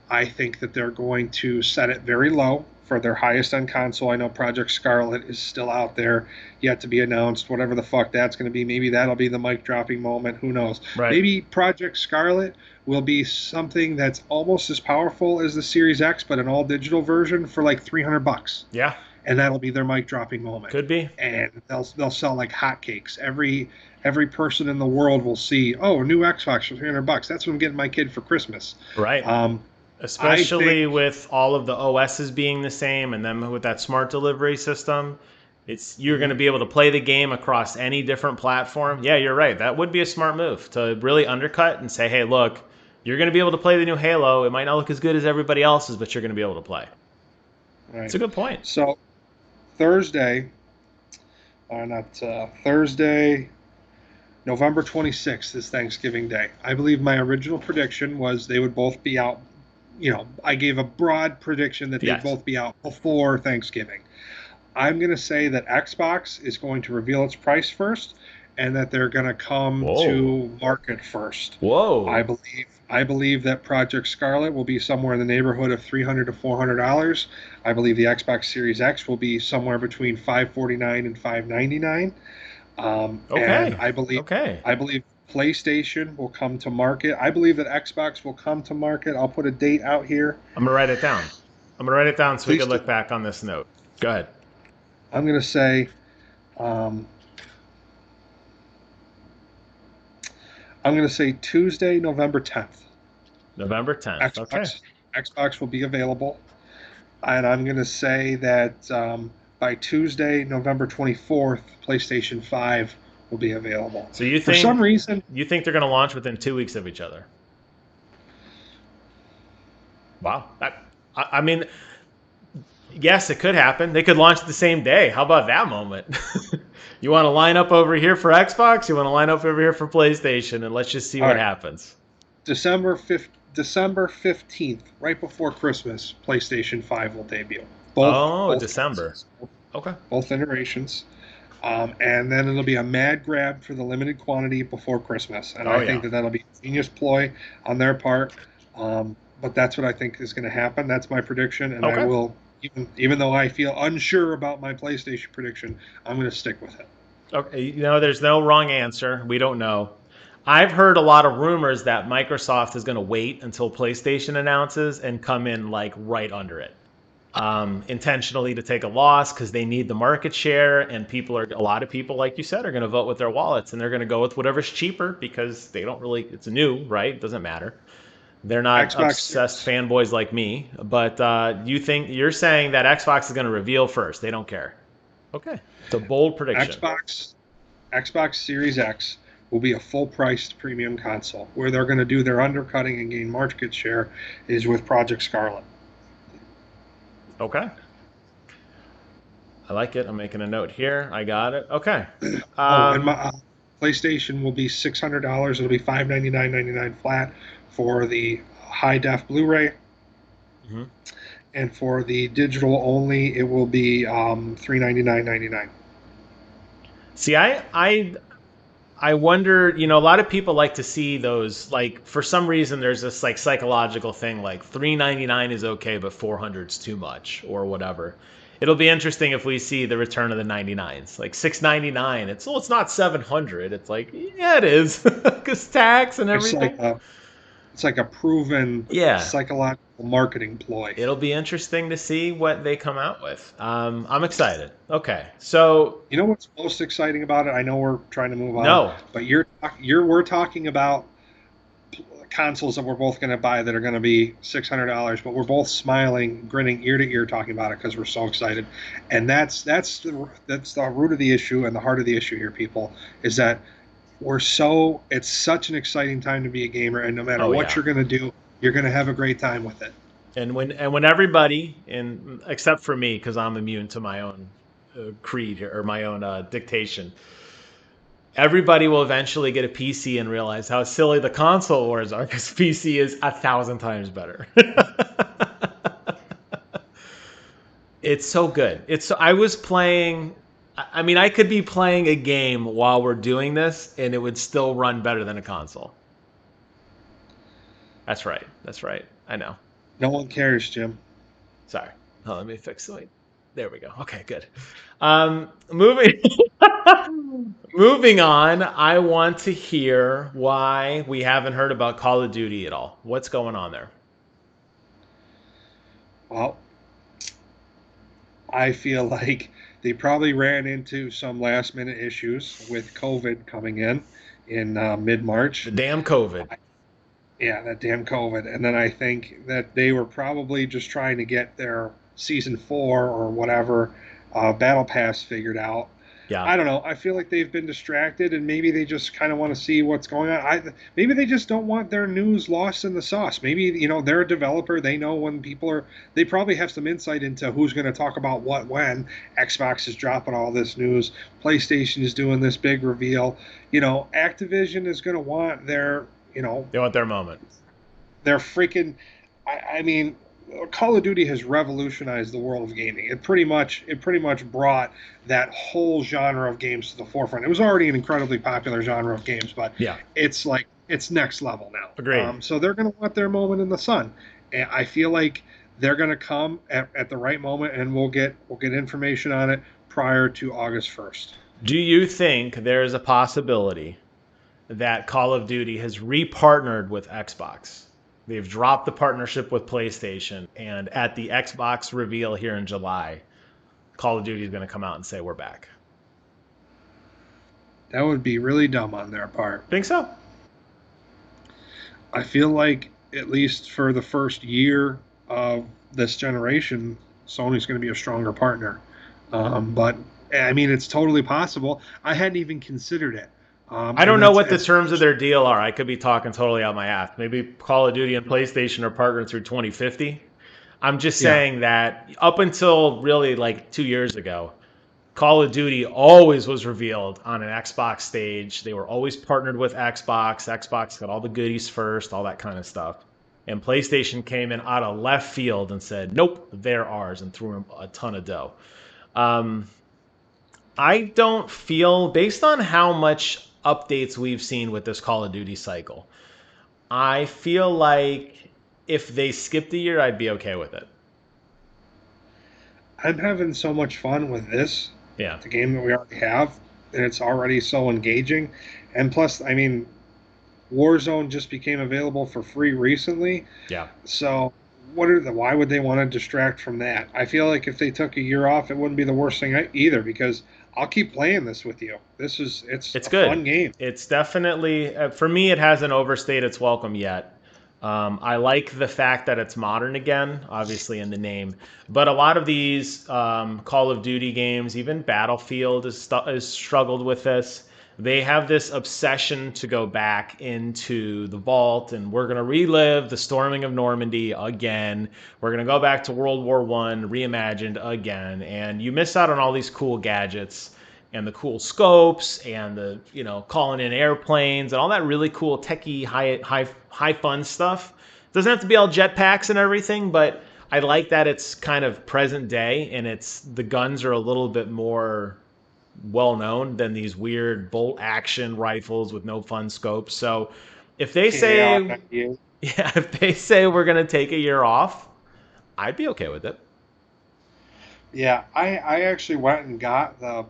I think that they're going to set it very low for their highest end console. I know Project Scarlet is still out there, yet to be announced. Whatever the fuck that's going to be. Maybe that'll be the mic dropping moment. Who knows? Right. Maybe Project Scarlet will be something that's almost as powerful as the Series X, but an all digital version for like $300. Yeah. And that'll be their mic dropping moment. Could be. And they'll sell like hotcakes. Every every person in the world will see, oh, a new Xbox for $300. That's what I'm getting my kid for Christmas. Right. I Especially think, with all of the OSs being the same, and then with that smart delivery system, you're going to Mhm. be able to play the game across any different platform. Yeah, you're right. That would be a smart move to really undercut and say, hey, look, you're going to be able to play the new Halo. It might not look as good as everybody else's, but you're going to be able to play. It's right. a good point. So Thursday, not Thursday, November 26th is Thanksgiving Day. I believe my original prediction was they would both be out. I gave a broad prediction that they'd Yes. both be out before Thanksgiving. I'm going to say that Xbox is going to reveal its price first, and that they're going to come Whoa. to market first. I Whoa. believe I believe that Project Scarlet will be somewhere in the neighborhood of $300 to $400. I believe the Xbox Series X will be somewhere between $549 and $599. And Okay. Okay. I believe PlayStation will come to market. I believe that Xbox will come to market. I'll put a date out here. I'm going to write it down. I'm going to write it down so we Please, can look back on this note. Go ahead. I'm going to say um, Tuesday, November 10th. November 10th. Okay. Xbox will be available, and I'm going to say that by Tuesday, November 24th, PlayStation 5 will be available. So you For some think reason, they're going to launch within 2 weeks of each other? Wow. I mean, yes, it could happen. They could launch the same day. How about that moment? You want to line up over here for Xbox? You want to line up over here for PlayStation? And let's just see all what right, happens. December 15th, right before Christmas, PlayStation 5 will debut. Both Oh, both December. consoles, Okay. both iterations. And then it'll be a mad grab for the limited quantity before Christmas. And Oh, I think yeah. that that'll be a genius ploy on their part. But that's what I think is going to happen. That's my prediction. And I Okay. will, even though I feel unsure about my PlayStation prediction, I'm going to stick with it. Okay. There's no wrong answer. We don't know. I've heard a lot of rumors that Microsoft is going to wait until PlayStation announces and come in like right under it. Intentionally to take a loss because they need the market share, and a lot of people, like you said, are going to vote with their wallets, and they're going to go with whatever's cheaper because they don't really, it's new, right? It doesn't matter. They're not Xbox obsessed Series, fanboys like me, but you're saying that Xbox is going to reveal first. They don't care. Okay. It's a bold prediction. Xbox, Xbox Series X will be a full-priced premium console. Where they're going to do their undercutting and gain market share is with Project Scarlet. Okay. I like it. I'm making a note here. I got it. Okay. Oh, and my Um, PlayStation will be $600. It'll be $599.99 flat for the high def Blu-ray, mhm. and for the digital only, it will be $399.99. See, I wonder, a lot of people like to see those, like, for some reason there's this like psychological thing like 399 is okay but 400 is too much or whatever. It'll be interesting if we see the return of the 99s. Like 699, it's not 700. It's like, yeah, it is cuz tax and It's like everything. a it's like a proven Yeah. psychological marketing ploy. It'll be interesting to see what they come out with. I'm excited. Okay. So, You know what's most exciting about it? I know we're trying to move on, no. but we're talking about consoles that we're both going to buy that are going to be $600, but we're both smiling, grinning ear to ear, talking about it because we're so excited. And that's the root of the issue and the heart of the issue here, people, is that it's such an exciting time to be a gamer, and no matter Oh what yeah. you're going to do, you're going to have a great time with it. And when everybody, and except for me because I'm immune to my own creed or my own dictation, everybody will eventually get a PC and realize how silly the console wars are because PC is 1,000 times better. It's so good. I was playing. I mean, I could be playing a game while we're doing this, and it would still run better than a console. That's right. That's right. I know. No one cares, Jim. Sorry. Oh, let me fix the. There we go. Okay, good. Moving moving on. I want to hear why we haven't heard about Call of Duty at all. What's going on there? Well, I feel like they probably ran into some last minute issues with COVID coming in mid The March. damn COVID. Yeah, that damn COVID. And then I think that they were probably just trying to get their season 4 or whatever battle pass figured out. Yeah. I don't know. I feel like they've been distracted, and maybe they just kind of want to see what's going on. Maybe they just don't want their news lost in the sauce. Maybe they're a developer. They know when people are. They probably have some insight into who's going to talk about what when. Xbox is dropping all this news. PlayStation is doing this big reveal. Activision is going to want their They want their moment. they're freaking. I mean, Call of Duty has revolutionized the world of gaming. It pretty much brought that whole genre of games to the forefront. It was already an incredibly popular genre of games, but Yeah. it's next level now. Agreed. So they're going to want their moment in the sun. And I feel like they're going to come at the right moment, and we'll get information on it prior to August 1st. Do you think there is a possibility that Call of Duty has repartnered with Xbox? They've dropped the partnership with PlayStation, and at the Xbox reveal here in July, Call of Duty is going to come out and say we're back. That would be really dumb on their part. Think so? I feel like at least for the first year of this generation, Sony's going to be a stronger partner. But I mean, it's totally possible. I hadn't even considered it. I don't know what the terms of their deal are. I could be talking totally out my ass. Maybe Call of Duty and PlayStation are partnered through 2050. I'm just saying that up until really like 2 years ago, Call of Duty always was revealed on an Xbox stage. They were always partnered with Xbox. Xbox got all the goodies first, all that kind of stuff. And PlayStation came in out of left field and said, nope, they're ours, and threw them a ton of dough. I don't feel, based on how much updates we've seen with this Call of Duty cycle, I feel like if they skipped a year, I'd be okay with it. I'm having so much fun with this. Yeah. The game that we already have, and it's already so engaging. And plus, I mean, Warzone just became available for free recently. Yeah. So why would they want to distract from that? I feel like if they took a year off, it wouldn't be the worst thing either, because I'll keep playing this with you. It's a good. fun game. It's definitely, for me, it hasn't overstayed its welcome yet. I like the fact that it's modern again, obviously in the name. But a lot of these Call of Duty games, even Battlefield has struggled with this. They have this obsession to go back into the vault, and we're going to relive the storming of Normandy again. We're going to go back to World War I, reimagined again. And you miss out on all these cool gadgets and the cool scopes and the, calling in airplanes and all that really cool techie high fun stuff. It doesn't have to be all jetpacks and everything, but I like that it's kind of present day, and the guns are a little bit more well known than these weird bolt action rifles with no fun scopes. So if they say if they say we're going to take a year off, I'd be okay with it. Yeah, I actually went and got the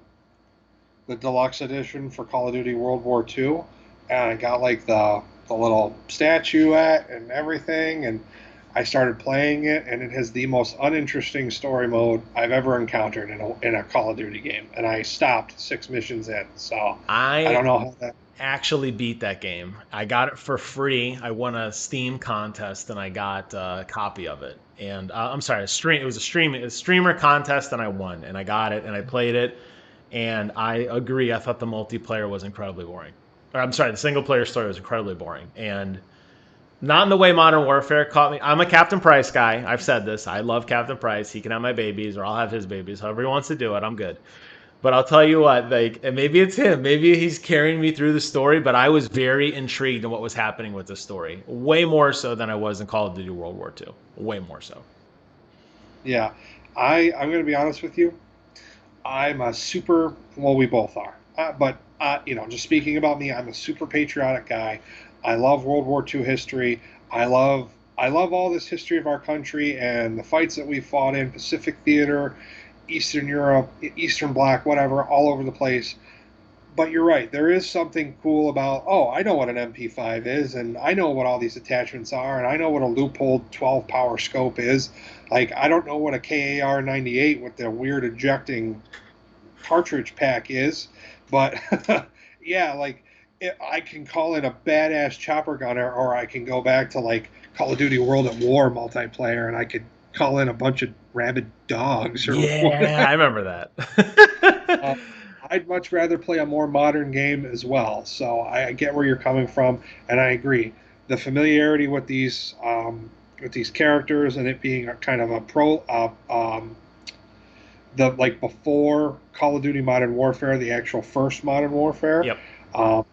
deluxe edition for Call of Duty World War II, and I got like the little statuette and everything, and I started playing it, and it has the most uninteresting story mode I've ever encountered in a Call of Duty game, and I stopped 6 missions in, so I don't know how that. Actually beat that game. I got it for free. I won a Steam contest, and I got a copy of it. And I'm sorry, it was a streamer contest, and I won, and I got it, and I played it. And I agree. I thought the multiplayer was incredibly boring. Or I'm sorry, the single player story was incredibly boring. And not in the way Modern Warfare caught me. I'm a Captain Price guy. I've said this. I love Captain Price. He can have my babies, or I'll have his babies. However he wants to do it, I'm good. But I'll tell you what, and maybe it's him. Maybe he's carrying me through the story, but I was very intrigued in what was happening with the story. Way more so than I was in Call of Duty World War II. Way more so. Yeah. I'm going to be honest with you. I'm a super, well, we both are. But just speaking about me, I'm a super patriotic guy. I love World War II history. I love all this history of our country and the fights that we fought in, Pacific Theater, Eastern Europe, Eastern Bloc, whatever, all over the place. But you're right. There is something cool about, oh, I know what an MP5 is, and I know what all these attachments are, and I know what a loophole 12 power scope is. Like, I don't know what a KAR 98 with the weird ejecting cartridge pack is, but yeah, like I can call in a badass chopper gunner, or I can go back to like Call of Duty World at War multiplayer, and I could call in a bunch of rabid dogs or Yeah, whatever. I remember that. I'd much rather play a more modern game as well. So I get where you're coming from, and I agree. The familiarity with these characters and it being a kind of a the like before Call of Duty Modern Warfare, the actual first Modern Warfare. Yep. Um,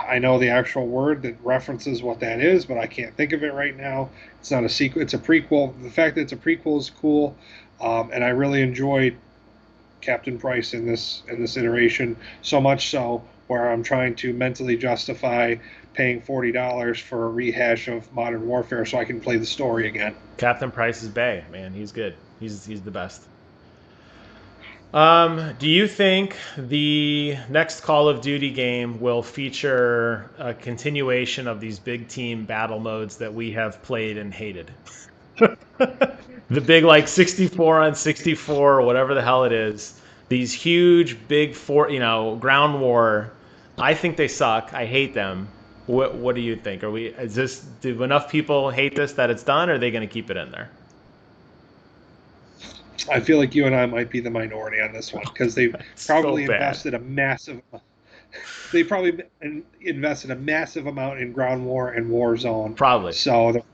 I know the actual word that references what that is, but I can't think of it right now. It's not a sequel; it's a prequel. The fact that it's a prequel is cool, and I really enjoyed Captain Price in this iteration, so much so where I'm trying to mentally justify paying $40 for a rehash of Modern Warfare so I can play the story again. Captain Price is bae, man. He's good. He's the best. Do you think the next Call of Duty game will feature a continuation of these big team battle modes that we have played and hated? The big like 64 on 64 or whatever the hell it is. These huge big ground war. I think they suck. I hate them. What do you think? Do enough people hate this that it's done, or are they going to keep it in there? I feel like you and I might be the minority on this one because they've probably invested a massive. They probably invested a massive amount in Ground War and Warzone. Probably. So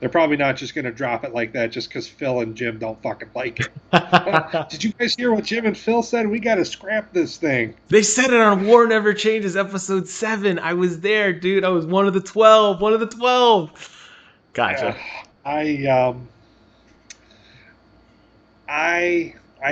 they're probably not just going to drop it like that just because Phil and Jim don't fucking like it. Did you guys hear what Jim and Phil said? We got to scrap this thing. They said it on War Never Changes, episode 7. I was there, dude. I was one of the 12. One of the 12. Gotcha. I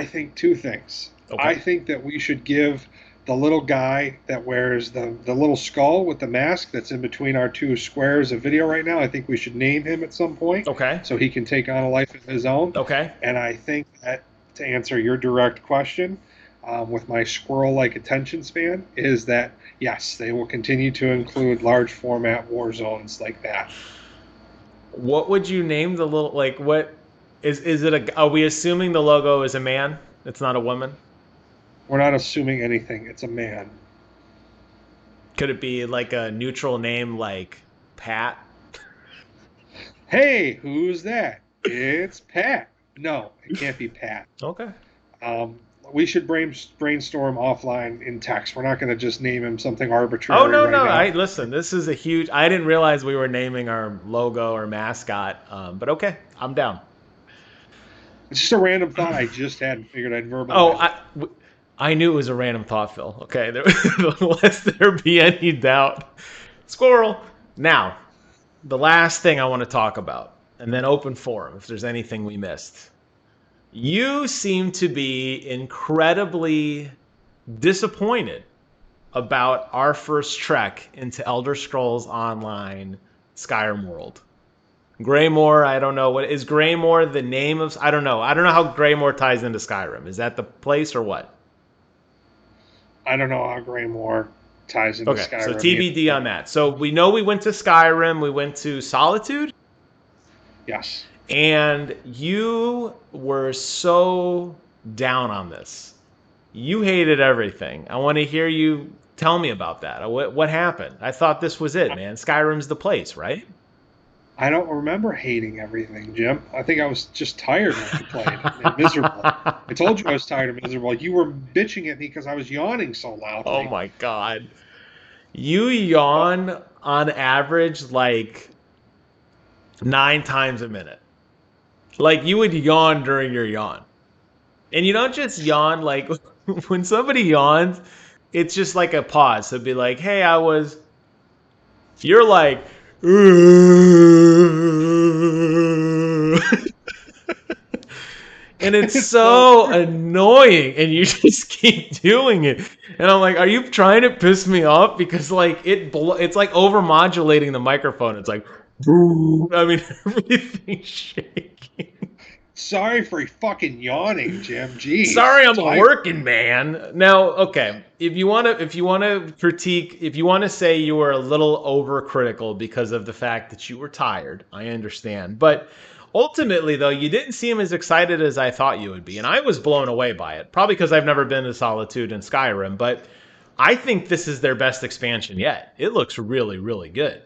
think two things. Okay. I think that we should give the little guy that wears the little skull with the mask that's in between our two squares of video right now, I think we should name him at some point. Okay. So he can take on a life of his own. Okay. And I think that, to answer your direct question, with my squirrel-like attention span, is that, yes, they will continue to include large format war zones like that. What would you name the little, like, what, is it are we assuming the logo is a man? It's not a woman? We're not assuming anything. It's a man. Could it be like a neutral name like Pat? Hey, who's that? It's Pat. No, it can't be Pat. Okay. We should brainstorm offline in text. We're not going to just name him something arbitrary. Oh, no, right no. now. Listen, this is a huge, I didn't realize we were naming our logo or mascot, but okay, I'm down. It's just a random thought I just had and figured I'd verbalize. I knew it was a random thought, Phil. Okay, lest there be any doubt. Squirrel. Now, the last thing I want to talk about, and then open forum if there's anything we missed. You seem to be incredibly disappointed about our first trek into Elder Scrolls Online Skyrim World. Greymore, I don't know. What is Greymore the name of? I don't know. I don't know how Greymore ties into Skyrim. Is that the place or what? I don't know how Greymore ties into Skyrim. Okay, so TBD on that. So we know we went to Skyrim. We went to Solitude. Yes. And you were so down on this. You hated everything. I want to hear you tell me about that. What happened? I thought this was it, man. Skyrim's the place, right? I don't remember hating everything, Jim. I think I was just tired when we played and miserable. I told you I was tired and miserable. You were bitching at me because I was yawning so loudly. Oh my God. You yawn on average like 9 times a minute. Like you would yawn during your yawn. And you don't just yawn like when somebody yawns, it's just like a pause. So it'd be like, hey, you're like, and it's so annoying, and you just keep doing it. And I'm like, are you trying to piss me off? Because like it's like over modulating the microphone. It's like, I mean, everything's shaking. Sorry for fucking yawning, Jim. Jeez. Sorry, I'm Tired. working, man. Now, okay, if you want to critique, if you want to say you were a little overcritical because of the fact that you were tired, I understand. But ultimately, though, you didn't seem as excited as I thought you would be, and I was blown away by it. Probably because I've never been to Solitude and Skyrim, but I think this is their best expansion yet. It looks really, really good.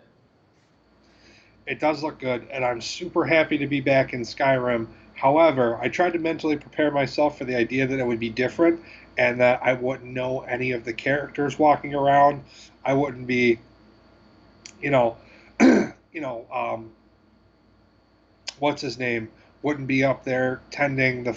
It does look good, and I'm super happy to be back in Skyrim. However, I tried to mentally prepare myself for the idea that it would be different and that I wouldn't know any of the characters walking around. I wouldn't be, you know, you know, what's his name? Wouldn't be up there tending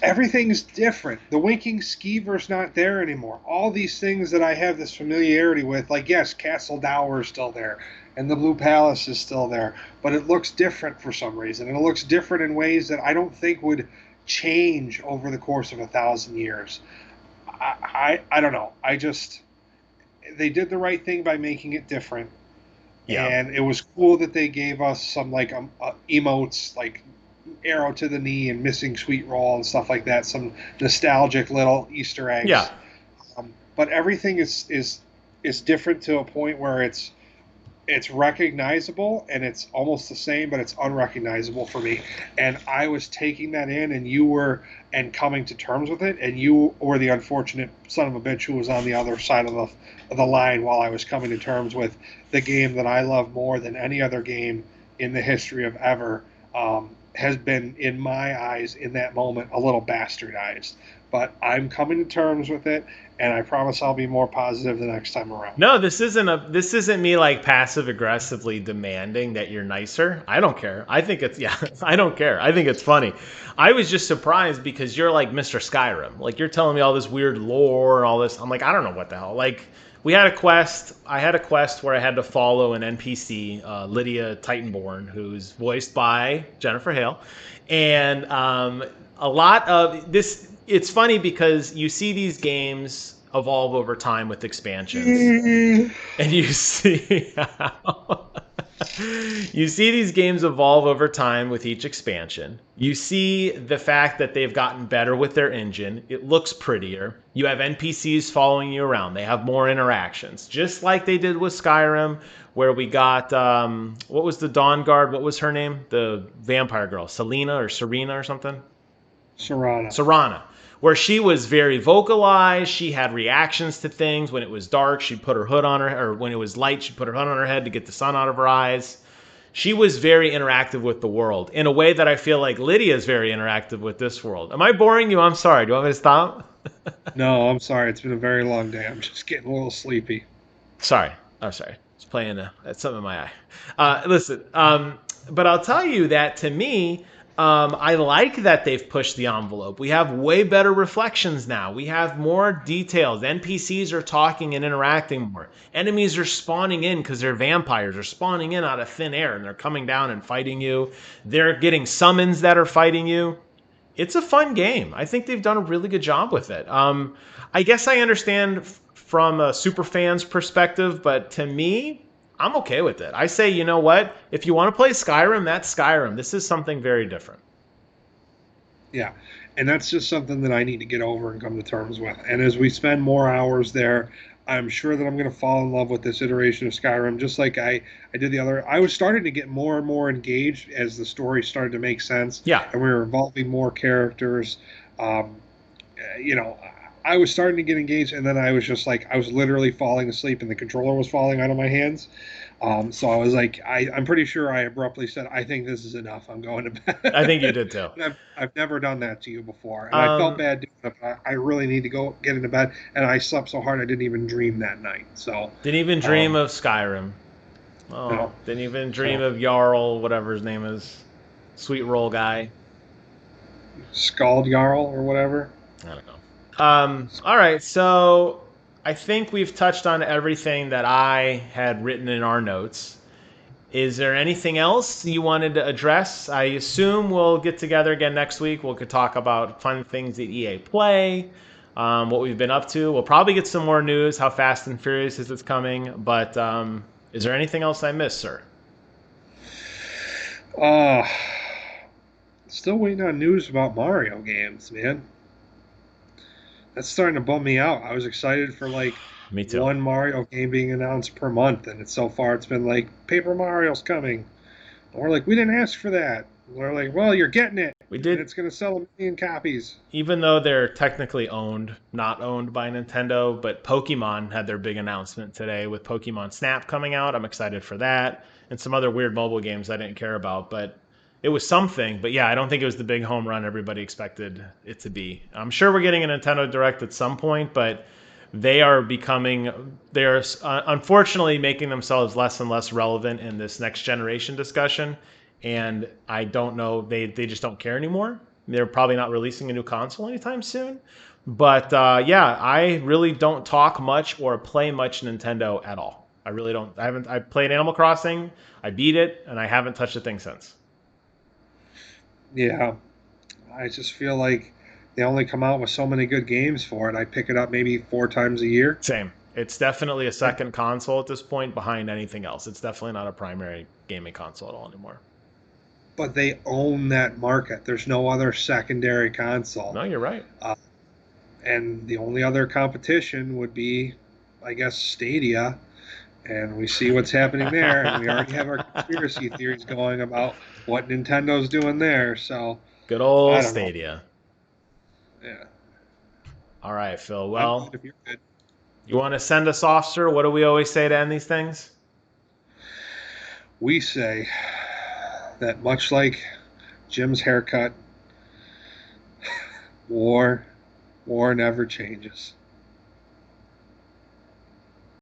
everything's different. The Winking Skeever's not there anymore. All these things that I have this familiarity with, like yes, Castle Dower is still there, and the Blue Palace is still there, but it looks different for some reason, and it looks different in ways that I don't think would change over the course of 1,000 years. I don't know. They did the right thing by making it different, Yeah. and it was cool that they gave us some like emotes like arrow to the knee and missing sweet roll and stuff like that, some nostalgic little Easter eggs. Yeah. But everything is different to a point where it's recognizable and it's almost the same, but it's unrecognizable for me. And I was taking that in, and coming to terms with it, and you were the unfortunate son of a bitch who was on the other side of the line while I was coming to terms with the game that I love more than any other game in the history of ever. Has been, in my eyes, in that moment, a little bastardized. But I'm coming to terms with it, and I promise I'll be more positive the next time around. No, this isn't me like passive aggressively demanding that you're nicer. I don't care. I think it's I don't care. I think it's funny. I was just surprised because you're like Mr. Skyrim. Like you're telling me all this weird lore and all this. I'm like, I don't know what the hell. Like we had a quest. I had a quest where I had to follow an NPC, Lydia Titanborn, who's voiced by Jennifer Hale, and a lot of this. It's funny because you see these games evolve over time with expansions, and you see you see these games evolve over time with each expansion. You see the fact that they've gotten better with their engine. It looks prettier. You have NPCs following you around. They have more interactions, just like they did with Skyrim, where we got what was the Dawn Guard? What was her name? The vampire girl, Selena or Serena or something? Serana, where she was very vocalized. She had reactions to things. When it was dark, she'd put her hood on her, or when it was light, she'd put her hood on her head to get the sun out of her eyes. She was very interactive with the world in a way that I feel like Lydia is very interactive with this world. Am I boring you? I'm sorry. Do you want me to stop? No, I'm sorry. It's been a very long day. I'm just getting a little sleepy. Sorry. I'm sorry. It's playing that's something in my eye. Listen, but I'll tell you that to me, I like that they've pushed the envelope. We have way better reflections now. We have more details. NPCs are talking and interacting more. Enemies are spawning in because they're vampires. They're spawning in out of thin air and they're coming down and fighting you. They're getting summons that are fighting you. It's a fun game. I think they've done a really good job with it. I guess I understand from a super fan's perspective, but to me, I'm okay with it. I say, you know what? If you want to play Skyrim, that's Skyrim. This is something very different. Yeah, and that's just something that I need to get over and come to terms with. And as we spend more hours there, I'm sure that I'm going to fall in love with this iteration of Skyrim, just like I did the other. I was starting to get more and more engaged as the story started to make sense. Yeah. And we were involving more characters. You know, I was starting to get engaged, and then I was just like, I was literally falling asleep, and the controller was falling out of my hands. So I was like, I'm pretty sure I abruptly said, I think this is enough. I'm going to bed. I think you did too. I've never done that to you before. And I felt bad doing it, but I really need to go get into bed. And I slept so hard I didn't even dream that night. So didn't even dream of Skyrim. Oh, no. Didn't even dream of Jarl, whatever his name is. Sweet roll guy. Scald Jarl or whatever. I don't know. All right, so I think we've touched on everything that I had written in our notes. Is there anything else you wanted to address? I assume we'll get together again next week. We could talk about fun things that EA Play, what we've been up to. We'll probably get some more news, how Fast and Furious is coming. But is there anything else I missed, sir? Uh, Still waiting on news about Mario games, man. That's starting to bum me out. I was excited for like Me too. one Mario game being announced per month, and so far it's been like Paper Mario's coming. And we're like, we didn't ask for that. And they're like, well, you're getting it, We and did, it's going to sell 1 million copies. even though they're technically not owned by Nintendo, but Pokemon had their big announcement today with Pokemon Snap coming out. I'm excited for that, and some other weird mobile games I didn't care about, but it was something. But yeah, I don't think it was the big home run everybody expected it to be. I'm sure we're getting a Nintendo Direct at some point, but they're unfortunately making themselves less and less relevant in this next generation discussion. And I don't know, they just don't care anymore. They're probably not releasing a new console anytime soon. But yeah, I really don't talk much or play much Nintendo at all. I really don't. I played Animal Crossing, I beat it, and I haven't touched a thing since. Yeah, I just feel like they only come out with so many good games for it. I pick it up maybe 4 times a year. Same. It's definitely a second console at this point behind anything else. It's definitely not a primary gaming console at all anymore. But they own that market. There's no other secondary console. No, you're right. Uh, and the only other competition would be, I guess, Stadia. And we see what's happening there. And we already have our conspiracy theories going about what Nintendo's doing there. So Good I old don't know. Stadia. Yeah, All right, Phil. I'm good Well, if you're good. you want to send us off, sir? What do we always say to end these things? We say that much like Jim's haircut, war never changes.